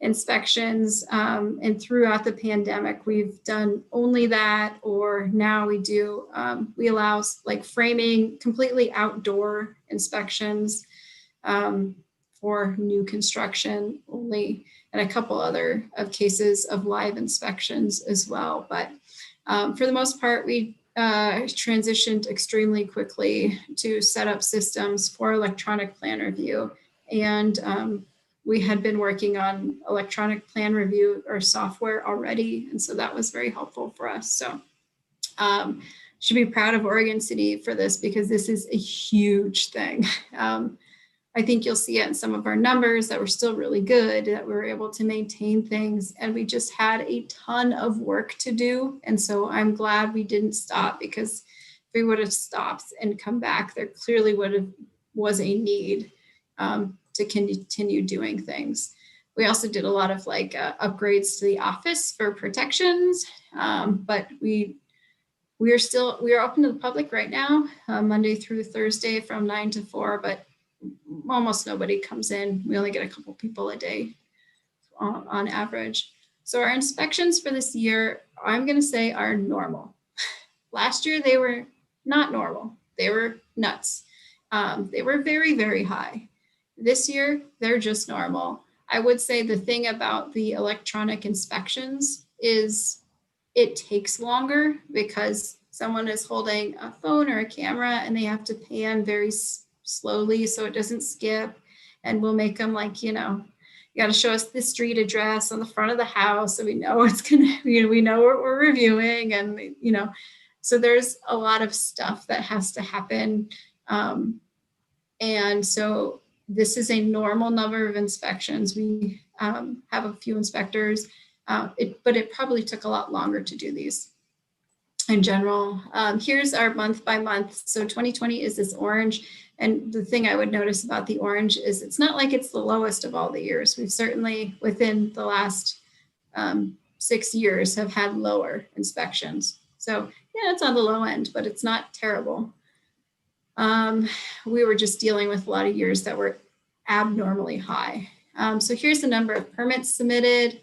inspections. And throughout the pandemic, we've done only that, or now we do, we allow like framing, completely outdoor inspections for new construction only, and a couple other of cases of live inspections as well. But for the most part, we transitioned extremely quickly to set up systems for electronic plan review. And we had been working on electronic plan review or software already. And so that was very helpful for us. So should be proud of Oregon City for this because this is a huge thing. I think you'll see it in some of our numbers that were still really good, that we were able to maintain things, and we just had a ton of work to do. And so I'm glad we didn't stop, because if we would have stopped and come back, there clearly was a need to continue doing things. We also did a lot of like upgrades to the office for protections, but we are open to the public right now, Monday through Thursday from 9 to 4, but almost nobody comes in. We only get a couple people a day on average. So our inspections for this year, I'm going to say, are normal. Last year, they were not normal. They were nuts. They were very, very high. This year, they're just normal. I would say the thing about the electronic inspections is it takes longer because someone is holding a phone or a camera and they have to pan very slowly so it doesn't skip. And we'll make them like, you got to show us the street address on the front of the house so we know it's gonna, we know what we're reviewing, and so there's a lot of stuff that has to happen. And so this is a normal number of inspections. We have a few inspectors, but it probably took a lot longer to do these in general. Here's our month by month. So 2020 is this orange. And the thing I would notice about the orange is it's not like it's the lowest of all the years. We've certainly within the last 6 years have had lower inspections. So yeah, it's on the low end, but it's not terrible. We were just dealing with a lot of years that were abnormally high. So here's the number of permits submitted,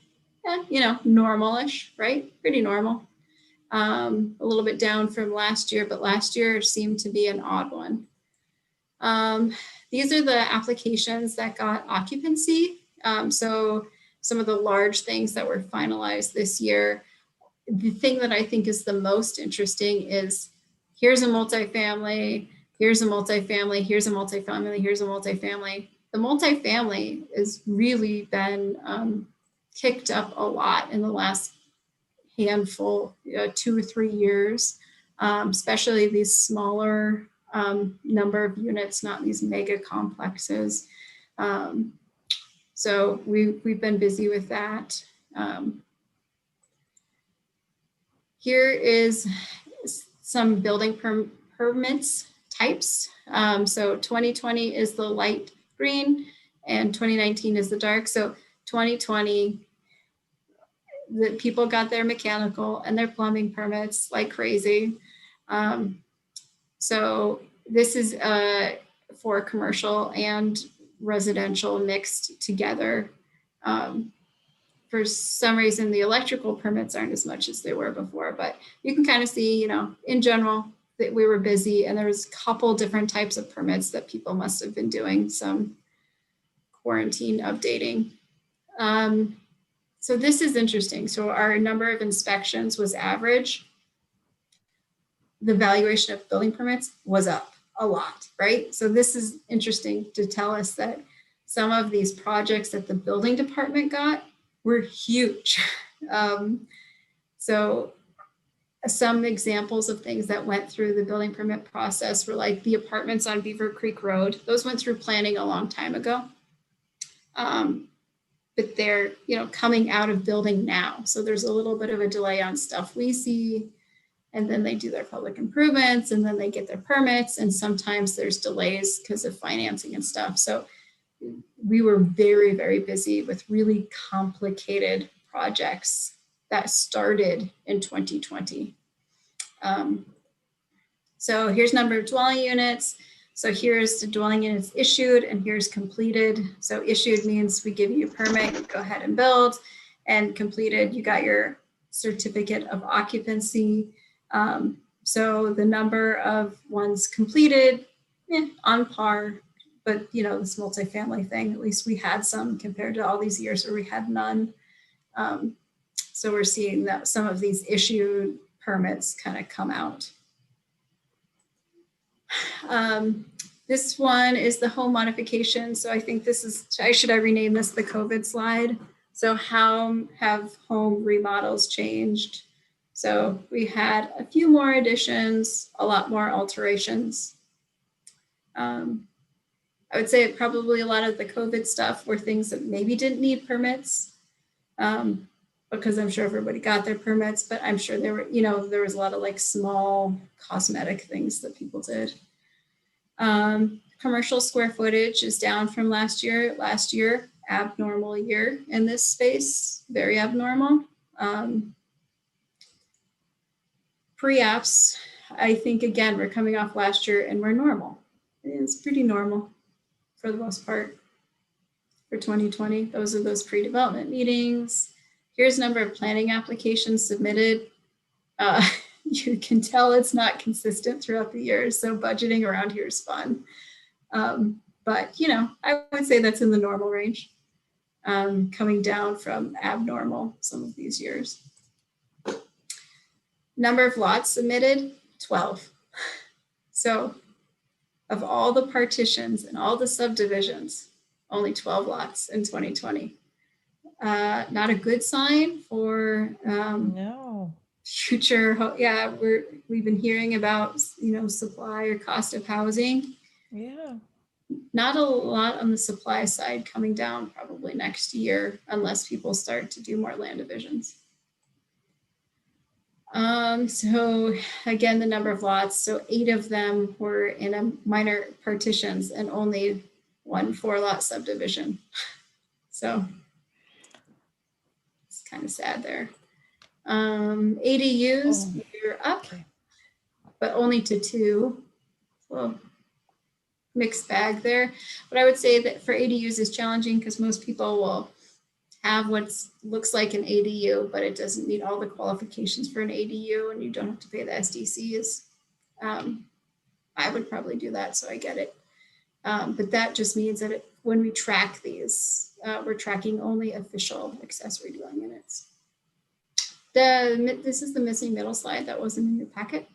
normal-ish, right? Pretty normal. A little bit down from last year, but last year seemed to be an odd one. These are the applications that got occupancy. So some of the large things that were finalized this year. The thing that I think is the most interesting is here's a multifamily, here's a multifamily, here's a multifamily, here's a multifamily. The multifamily has really been kicked up a lot in the last handful, 2 or 3 years, especially these smaller number of units, not these mega complexes. So we've been busy with that. Here is some building permits types. So 2020 is the light green and 2019 is the dark. So 2020, the people got their mechanical and their plumbing permits like crazy. So this is for commercial and residential mixed together. For some reason, the electrical permits aren't as much as they were before, but you can kind of see, in general, that we were busy and there was a couple different types of permits that people must have been doing some quarantine updating. So this is interesting. So our number of inspections was average. The valuation of building permits was up a lot, right? So this is interesting to tell us that some of these projects that the building department got were huge. So some examples of things that went through the building permit process were like the apartments on Beaver Creek Road. Those went through planning a long time ago. But they're, coming out of building now. So there's a little bit of a delay on stuff we see, and then they do their public improvements and then they get their permits. And sometimes there's delays because of financing and stuff. So we were very, very busy with really complicated projects that started in 2020. So here's number of dwelling units. So here's the dwelling units issued and here's completed. So issued means we give you a permit, you go ahead and build, and completed, you got your certificate of occupancy. So the number of ones completed, on par, but this multifamily thing, at least we had some compared to all these years where we had none. So we're seeing that some of these issued permits kind of come out. This one is the home modification. So I think this is, should I rename this the COVID slide? So how have home remodels changed? So we had a few more additions, a lot more alterations. I would say probably a lot of the COVID stuff were things that maybe didn't need permits, because I'm sure everybody got their permits, but I'm sure there were, there was a lot of like small cosmetic things that people did. Commercial square footage is down from last year. Last year abnormal year in this space, very abnormal. Pre-apps, I think, again, we're coming off last year and we're normal. It's pretty normal for the most part for 2020. Those are those pre-development meetings. Here's number of planning applications submitted. You can tell it's not consistent throughout the year, so budgeting around here is fun. But, you know, I would say that's in the normal range, coming down from abnormal some of these years. Number of lots submitted, 12. So of all the partitions and all the subdivisions, only 12 lots in 2020. Not a good sign for No. future. Yeah, we've been hearing about, you know, supply or cost of housing. Yeah. Not a lot on the supply side, coming down probably next year unless people start to do more land divisions. So again, the number of lots, so 8 of them were in a minor partitions and only 1 4-lot subdivision. So it's kind of sad there. ADUs, we're up, Okay. but only to 2. Well, mixed bag there. But I would say that for ADUs is challenging because most people will have what looks like an ADU, but it doesn't meet all the qualifications for an ADU, and you don't have to pay the SDCs. I would probably do that, so I get it. But that just means that when we track these, we're tracking only official accessory dwelling units. This is the missing middle slide that wasn't in your packet.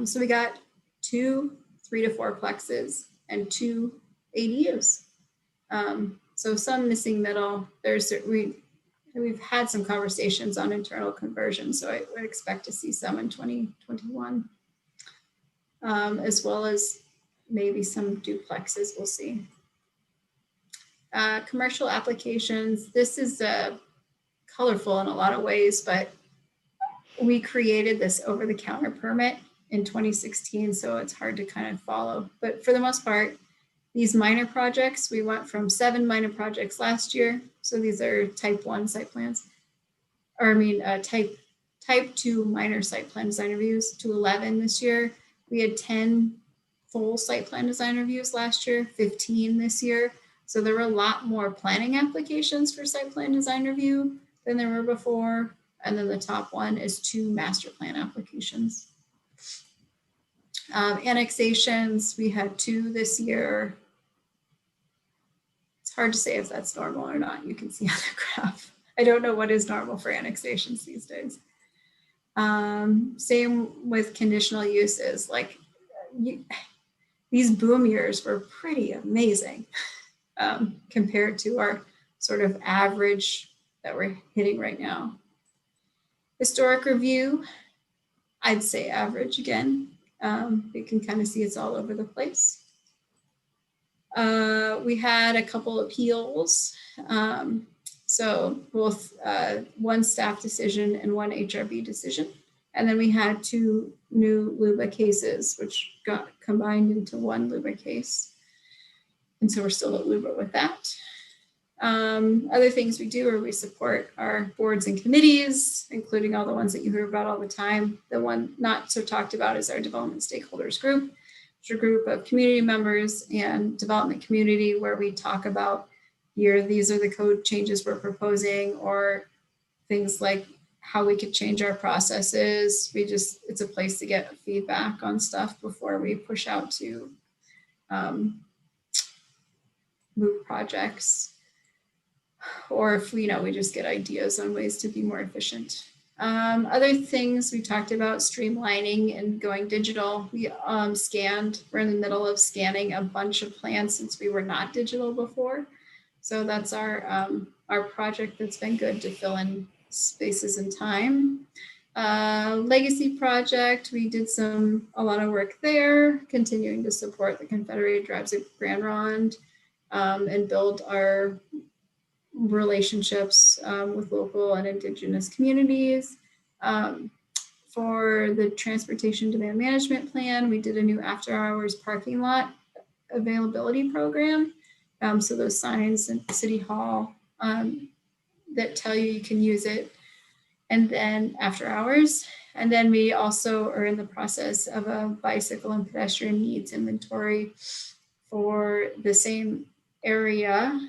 So we got 2 3 to 4 plexes and 2 ADUs. So some missing middle. We've had some conversations on internal conversion, so I would expect to see some in 2021, as well as maybe some duplexes. We'll see. Commercial applications. This is colorful in a lot of ways, but we created this over-the-counter permit in 2016, so it's hard to kind of follow. But for the most part, these minor projects, we went from 7 minor projects last year. So these are type 1 site plans, or I mean, type 2 minor site plan design reviews to 11 this year. We had 10 full site plan design reviews last year, 15 this year. So there were a lot more planning applications for site plan design review than there were before. And then the top one is 2 master plan applications. Annexations, we had 2 this year. It's hard to say if that's normal or not. You can see on the graph. I don't know what is normal for annexations these days. Same with conditional uses. Like these boom years were pretty amazing compared to our sort of average that we're hitting right now. Historic review, I'd say average again. You can kind of see it's all over the place. We had a couple appeals. So both 1 staff decision and 1 HRB decision. And then we had 2 new LUBA cases, which got combined into 1 LUBA case. And so we're still at LUBA with that. Other things we do are we support our boards and committees, including all the ones that you hear about all the time. The one not so talked about is our development stakeholders group, which is a group of community members and development community where we talk about these are the code changes we're proposing, or things like how we could change our processes. It's a place to get feedback on stuff before we push out to move projects. Or if we just get ideas on ways to be more efficient. Other things we talked about, streamlining and going digital. We we're in the middle of scanning a bunch of plans since we were not digital before. So that's our project that's been good to fill in spaces and time. Legacy project, we did a lot of work there, continuing to support the Confederated Tribes of Grand Ronde and build our relationships with local and Indigenous communities. For the transportation demand management plan, we did a new after hours parking lot availability program. So those signs in City Hall that tell you can use it. And then after hours. And then we also are in the process of a bicycle and pedestrian needs inventory for the same area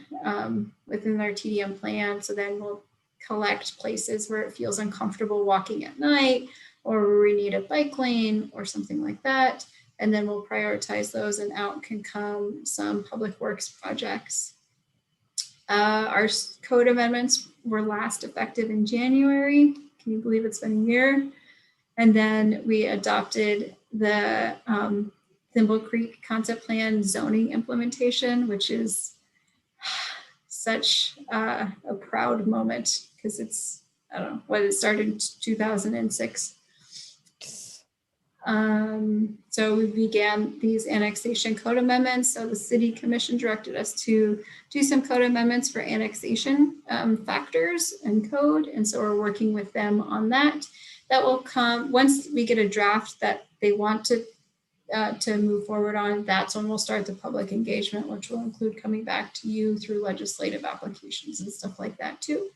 within our TDM plan. So then we'll collect places where it feels uncomfortable walking at night, or where we need a bike lane or something like that. And then we'll prioritize those, and out can come some public works projects. Our code amendments were last effective in January. Can you believe it's been a year? And then we adopted the Thimble Creek concept plan zoning implementation, which is such a proud moment, because it's, I don't know, what it started in 2006. So we began these annexation code amendments. So the city commission directed us to do some code amendments for annexation factors and code. And so we're working with them on that. That will come once we get a draft that they want to move forward on. That's when we'll start the public engagement, which will include coming back to you through legislative applications and stuff like that too.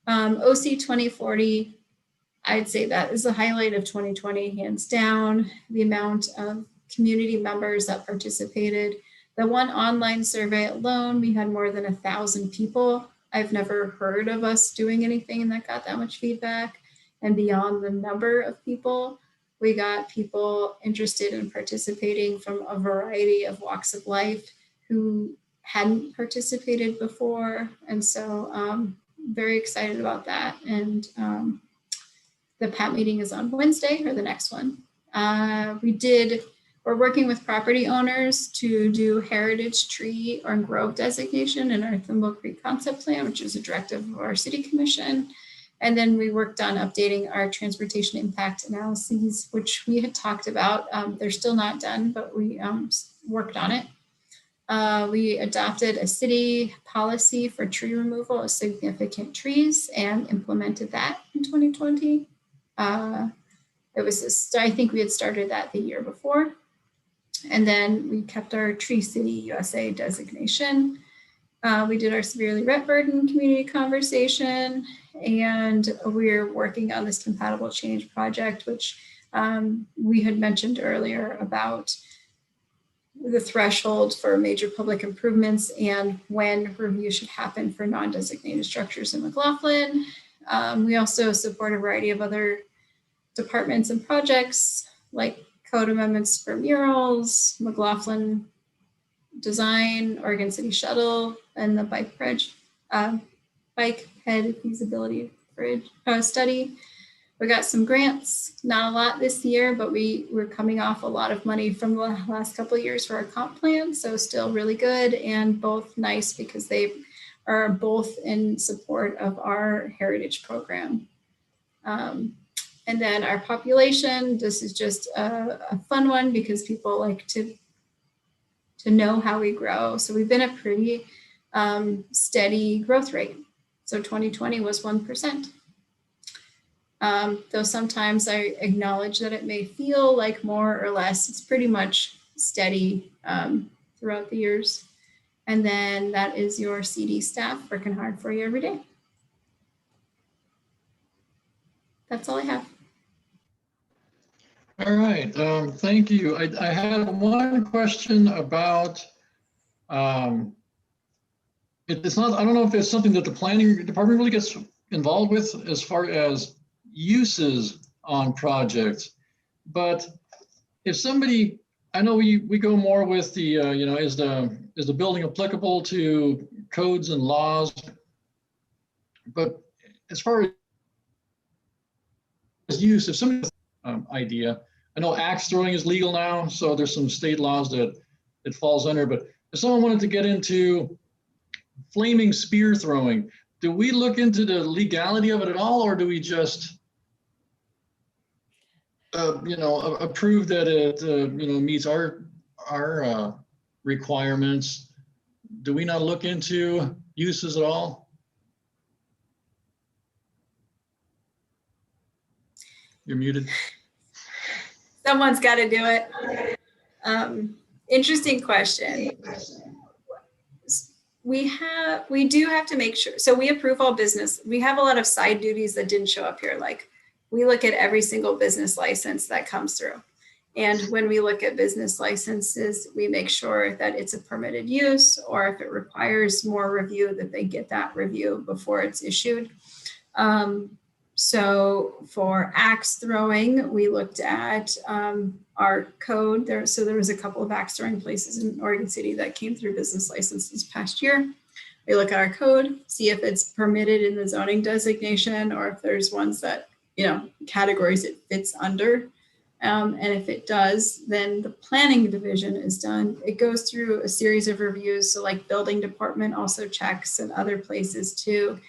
OC 2040, I'd say that is the highlight of 2020, hands down. The amount of community members that participated. The one online survey alone, we had more than 1,000 people. I've never heard of us doing anything that got that much feedback. And beyond the number of people, we got people interested in participating from a variety of walks of life who hadn't participated before. And so very excited about that. And the PAT meeting is on Wednesday, or the next one. We're working with property owners to do heritage tree or grove designation in our Thimble Creek concept plan, which is a directive of our city commission. And then we worked on updating our transportation impact analyses, which we had talked about. They're still not done, but we worked on it. We adopted a city policy for tree removal of significant trees and implemented that in 2020. I think we had started that the year before. And then we kept our Tree City USA designation. We did our severely rent burden community conversation, and we're working on this compatible change project, which we had mentioned earlier about the threshold for major public improvements and when review should happen for non-designated structures in McLaughlin. We also support a variety of other departments and projects like code amendments for murals, McLaughlin design, Oregon City Shuttle, and the bike head feasibility bridge study. We got some grants, not a lot this year, but we're coming off a lot of money from the last couple of years for our comp plan. So still really good, and both nice because they are both in support of our heritage program. And then our population, this is just a fun one because people like to know how we grow. So we've been a pretty steady growth rate. So 2020 was 1%. Though sometimes I acknowledge that it may feel like more or less, it's pretty much steady throughout the years. And then that is your CD staff working hard for you every day. That's all I have. All right, thank you. I had one question about, it's not, I don't know if it's something that the planning department really gets involved with as far as uses on projects, but if somebody, I know we go more with the, you know, is the building applicable to codes and laws, but as far as use, if somebody idea. I know axe throwing is legal now, so there's some state laws that it falls under, but if someone wanted to get into flaming spear throwing, do we look into the legality of it at all, or do we just you know, approve that it you know, meets our requirements? Do we not look into uses at all? You're muted. Someone's got to do it. Interesting question. we do have to make sure. So we approve all business. We have a lot of side duties that didn't show up here. Like we look at every single business license that comes through. And when we look at business licenses, we make sure that it's a permitted use, or if it requires more review, that they get that review before it's issued. So for axe throwing, we looked at our code there. So there was a couple of axe throwing places in Oregon City that came through business license this past year. We look at our code, see if it's permitted in the zoning designation, or if there's ones that, categories it fits under. And if it does, then the planning division is done. It goes through a series of reviews. So like building department also checks, and other places too.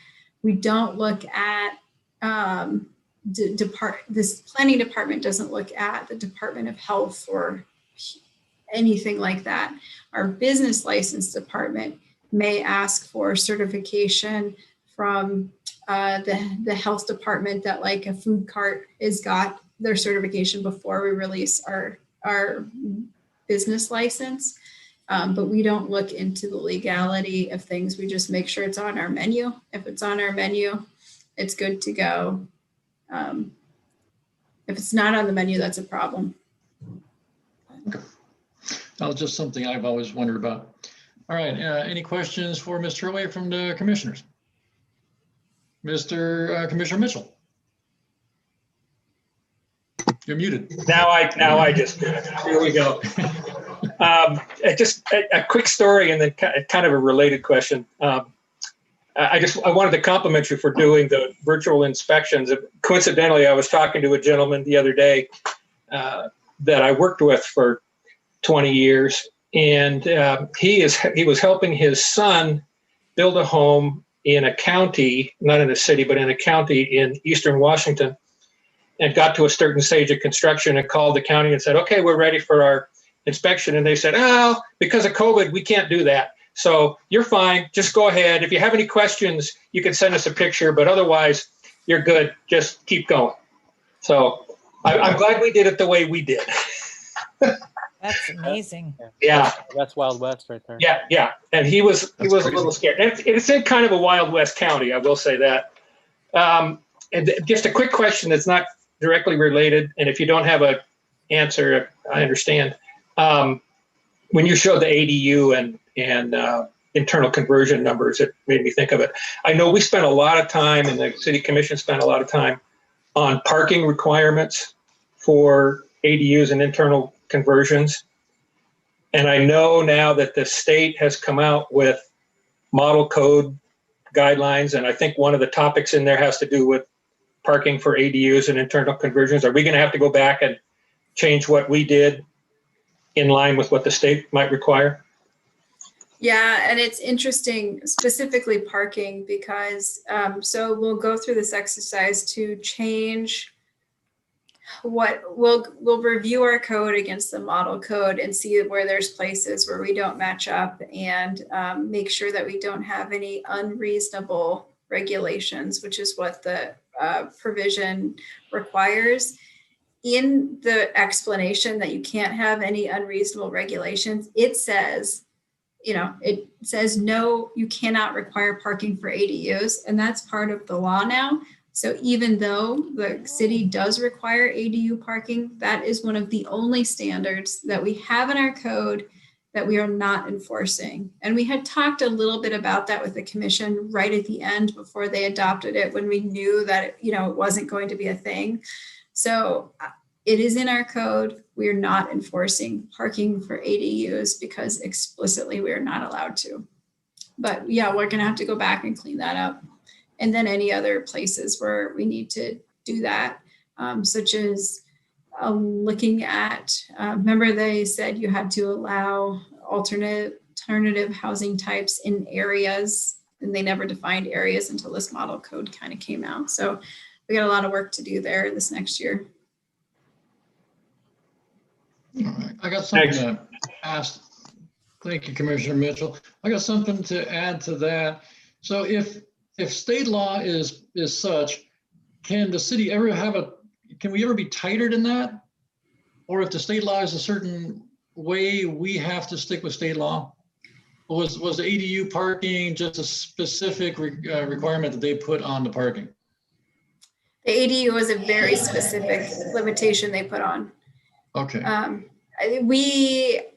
We don't look at this planning department doesn't look at the Department of Health or anything like that. Our business license department may ask for certification from the health department that like a food cart has got their certification before we release our business license. But we don't look into the legality of things. We just make sure it's on our menu. If it's on our menu, it's good to go. If it's not on the menu, that's a problem. Okay. That was just something I've always wondered about. All right, any questions for Mr. Away from the commissioners? Commissioner Mitchell. You're muted. Now I just, here we go. Just a quick story and then kind of a related question. I wanted to compliment you for doing the virtual inspections. Coincidentally, I was talking to a gentleman the other day that I worked with for 20 years, and he was helping his son build a home in a county, not in a city, but in a county in Eastern Washington, and got to a certain stage of construction and called the county and said, okay, we're ready for our inspection. And they said, oh, because of COVID, we can't do that. So you're fine. Just go ahead. If you have any questions, you can send us a picture, but otherwise you're good. Just keep going. So I'm glad we did it the way we did. That's amazing. Yeah. That's Wild West right there. Yeah. And he was a little scared. And it's in kind of a Wild West county, I will say that. And just a quick question that's not directly related, and if you don't have an answer, I understand. When you showed the ADU and internal conversion numbers, it made me think of it. I know we spent a lot of time, and the city commission spent a lot of time on parking requirements for ADUs and internal conversions. And I know now that the state has come out with model code guidelines, and I think one of the topics in there has to do with parking for ADUs and internal conversions. Are we going to have to go back and change what we did in line with what the state might require? Yeah, and it's interesting, specifically parking, because so we'll go through this exercise to change what we'll review our code against the model code and see where there's places where we don't match up, and make sure that we don't have any unreasonable regulations, which is what the provision requires. In the explanation that you can't have any unreasonable regulations, it says, no, you cannot require parking for ADUs, and that's part of the law now. So even though the city does require ADU parking, that is one of the only standards that we have in our code that we are not enforcing. And we had talked a little bit about that with the commission right at the end before they adopted it, when we knew that it wasn't going to be a thing. So it is in our code. We are not enforcing parking for ADUs because explicitly we are not allowed to. But yeah, we're going to have to go back and clean that up. And then any other places where we need to do that, such as looking at, remember they said you had to allow alternative housing types in areas, and they never defined areas until this model code kind of came out. So we got a lot of work to do there this next year. All right. I got something to ask. Thank you, Commissioner Mitchell. I got something to add to that. So if state law is such, can the city ever can we ever be tighter than that? Or if the state law is a certain way, we have to stick with state law? Was the ADU parking just a specific requirement that they put on the parking? The ADU was a very specific limitation they put on. Okay. It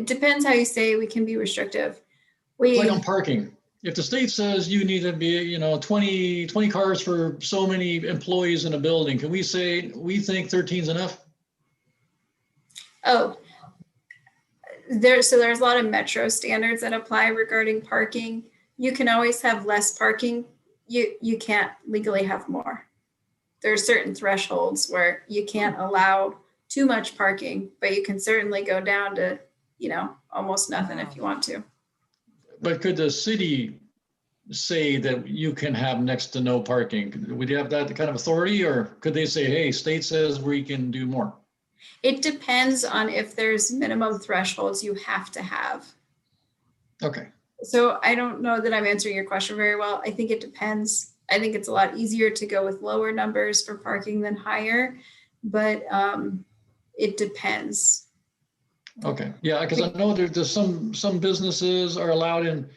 depends how you say we can be restrictive. Like on parking. If the state says you need to be, 20 cars for so many employees in a building, can we say, we think 13 is enough? Oh, there's a lot of metro standards that apply regarding parking. You can always have less parking. You can't legally have more. There are certain thresholds where you can't allow too much parking, but you can certainly go down to, almost nothing if you want to. But could the city say that you can have next to no parking? Would you have that kind of authority, or could they say, hey, state says we can do more? It depends on if there's minimum thresholds you have to have. Okay. So I don't know that I'm answering your question very well. I think it depends. I think it's a lot easier to go with lower numbers for parking than higher, but it depends. Okay. Yeah, because I know there's some businesses are allowed in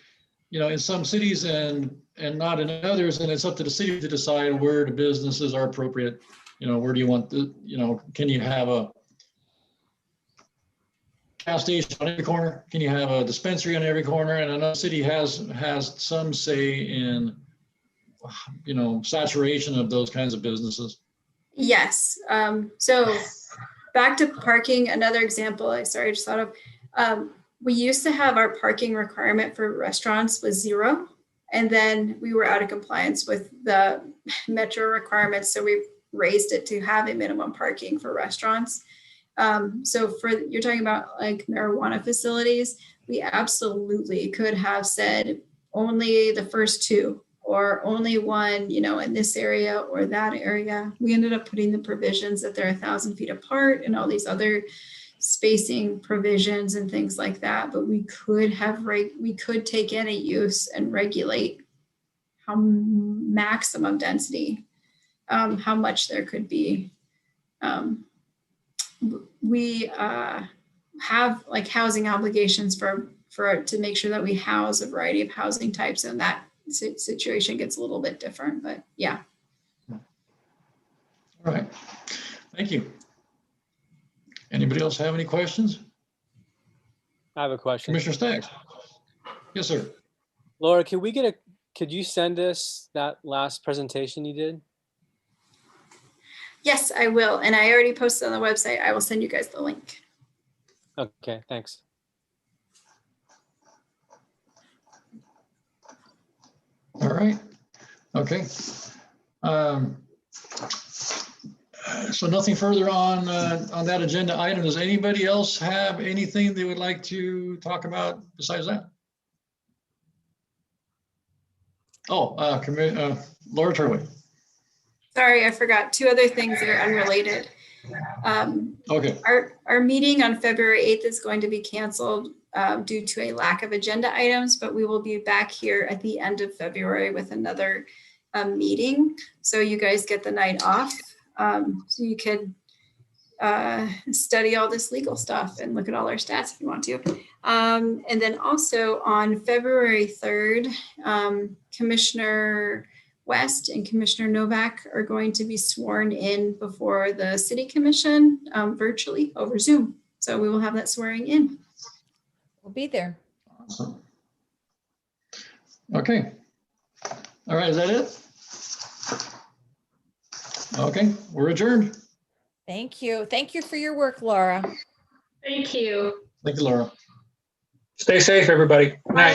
some cities and not in others, and it's up to the city to decide where the businesses are appropriate. Where do you want can you have a gas station on every corner? Can you have a dispensary on every corner? And another city has some say in, saturation of those kinds of businesses. Yes. So back to parking, another example I just thought of. We used to have our parking requirement for restaurants was 0. And then we were out of compliance with the metro requirements. So we raised it to have a minimum parking for restaurants. So you're talking about like marijuana facilities, we absolutely could have said only the first 2 or only 1, in this area or that area. We ended up putting the provisions that they're 1,000 feet apart and all these other spacing provisions and things like that. But we could take in a use and regulate how maximum density, how much there could be. We have like housing obligations to make sure that we house a variety of housing types, and that situation gets a little bit different, but yeah. All right, thank you. Anybody else have any questions? I have a question. Commissioner Staggs. Yes, sir. Laura, could you send us that last presentation you did? Yes, I will. And I already posted on the website. I will send you guys the link. Okay, thanks. All right. Okay. So nothing further on that agenda item. Does anybody else have anything they would like to talk about besides that? Oh, Laura Turley. Sorry, I forgot 2 other things that are unrelated. Okay. Our meeting on February 8th is going to be canceled due to a lack of agenda items, but we will be back here at the end of February with another meeting. So you guys get the night off. So you could study all this legal stuff and look at all our stats if you want to. And then also on February 3rd, Commissioner West and Commissioner Novak are going to be sworn in before the City Commission virtually over Zoom. So we will have that swearing in. We'll be there. Awesome. Okay. All right, is that it? Okay, we're adjourned. Thank you. Thank you for your work, Laura. Thank you. Thank you, Laura. Stay safe, everybody. Good night.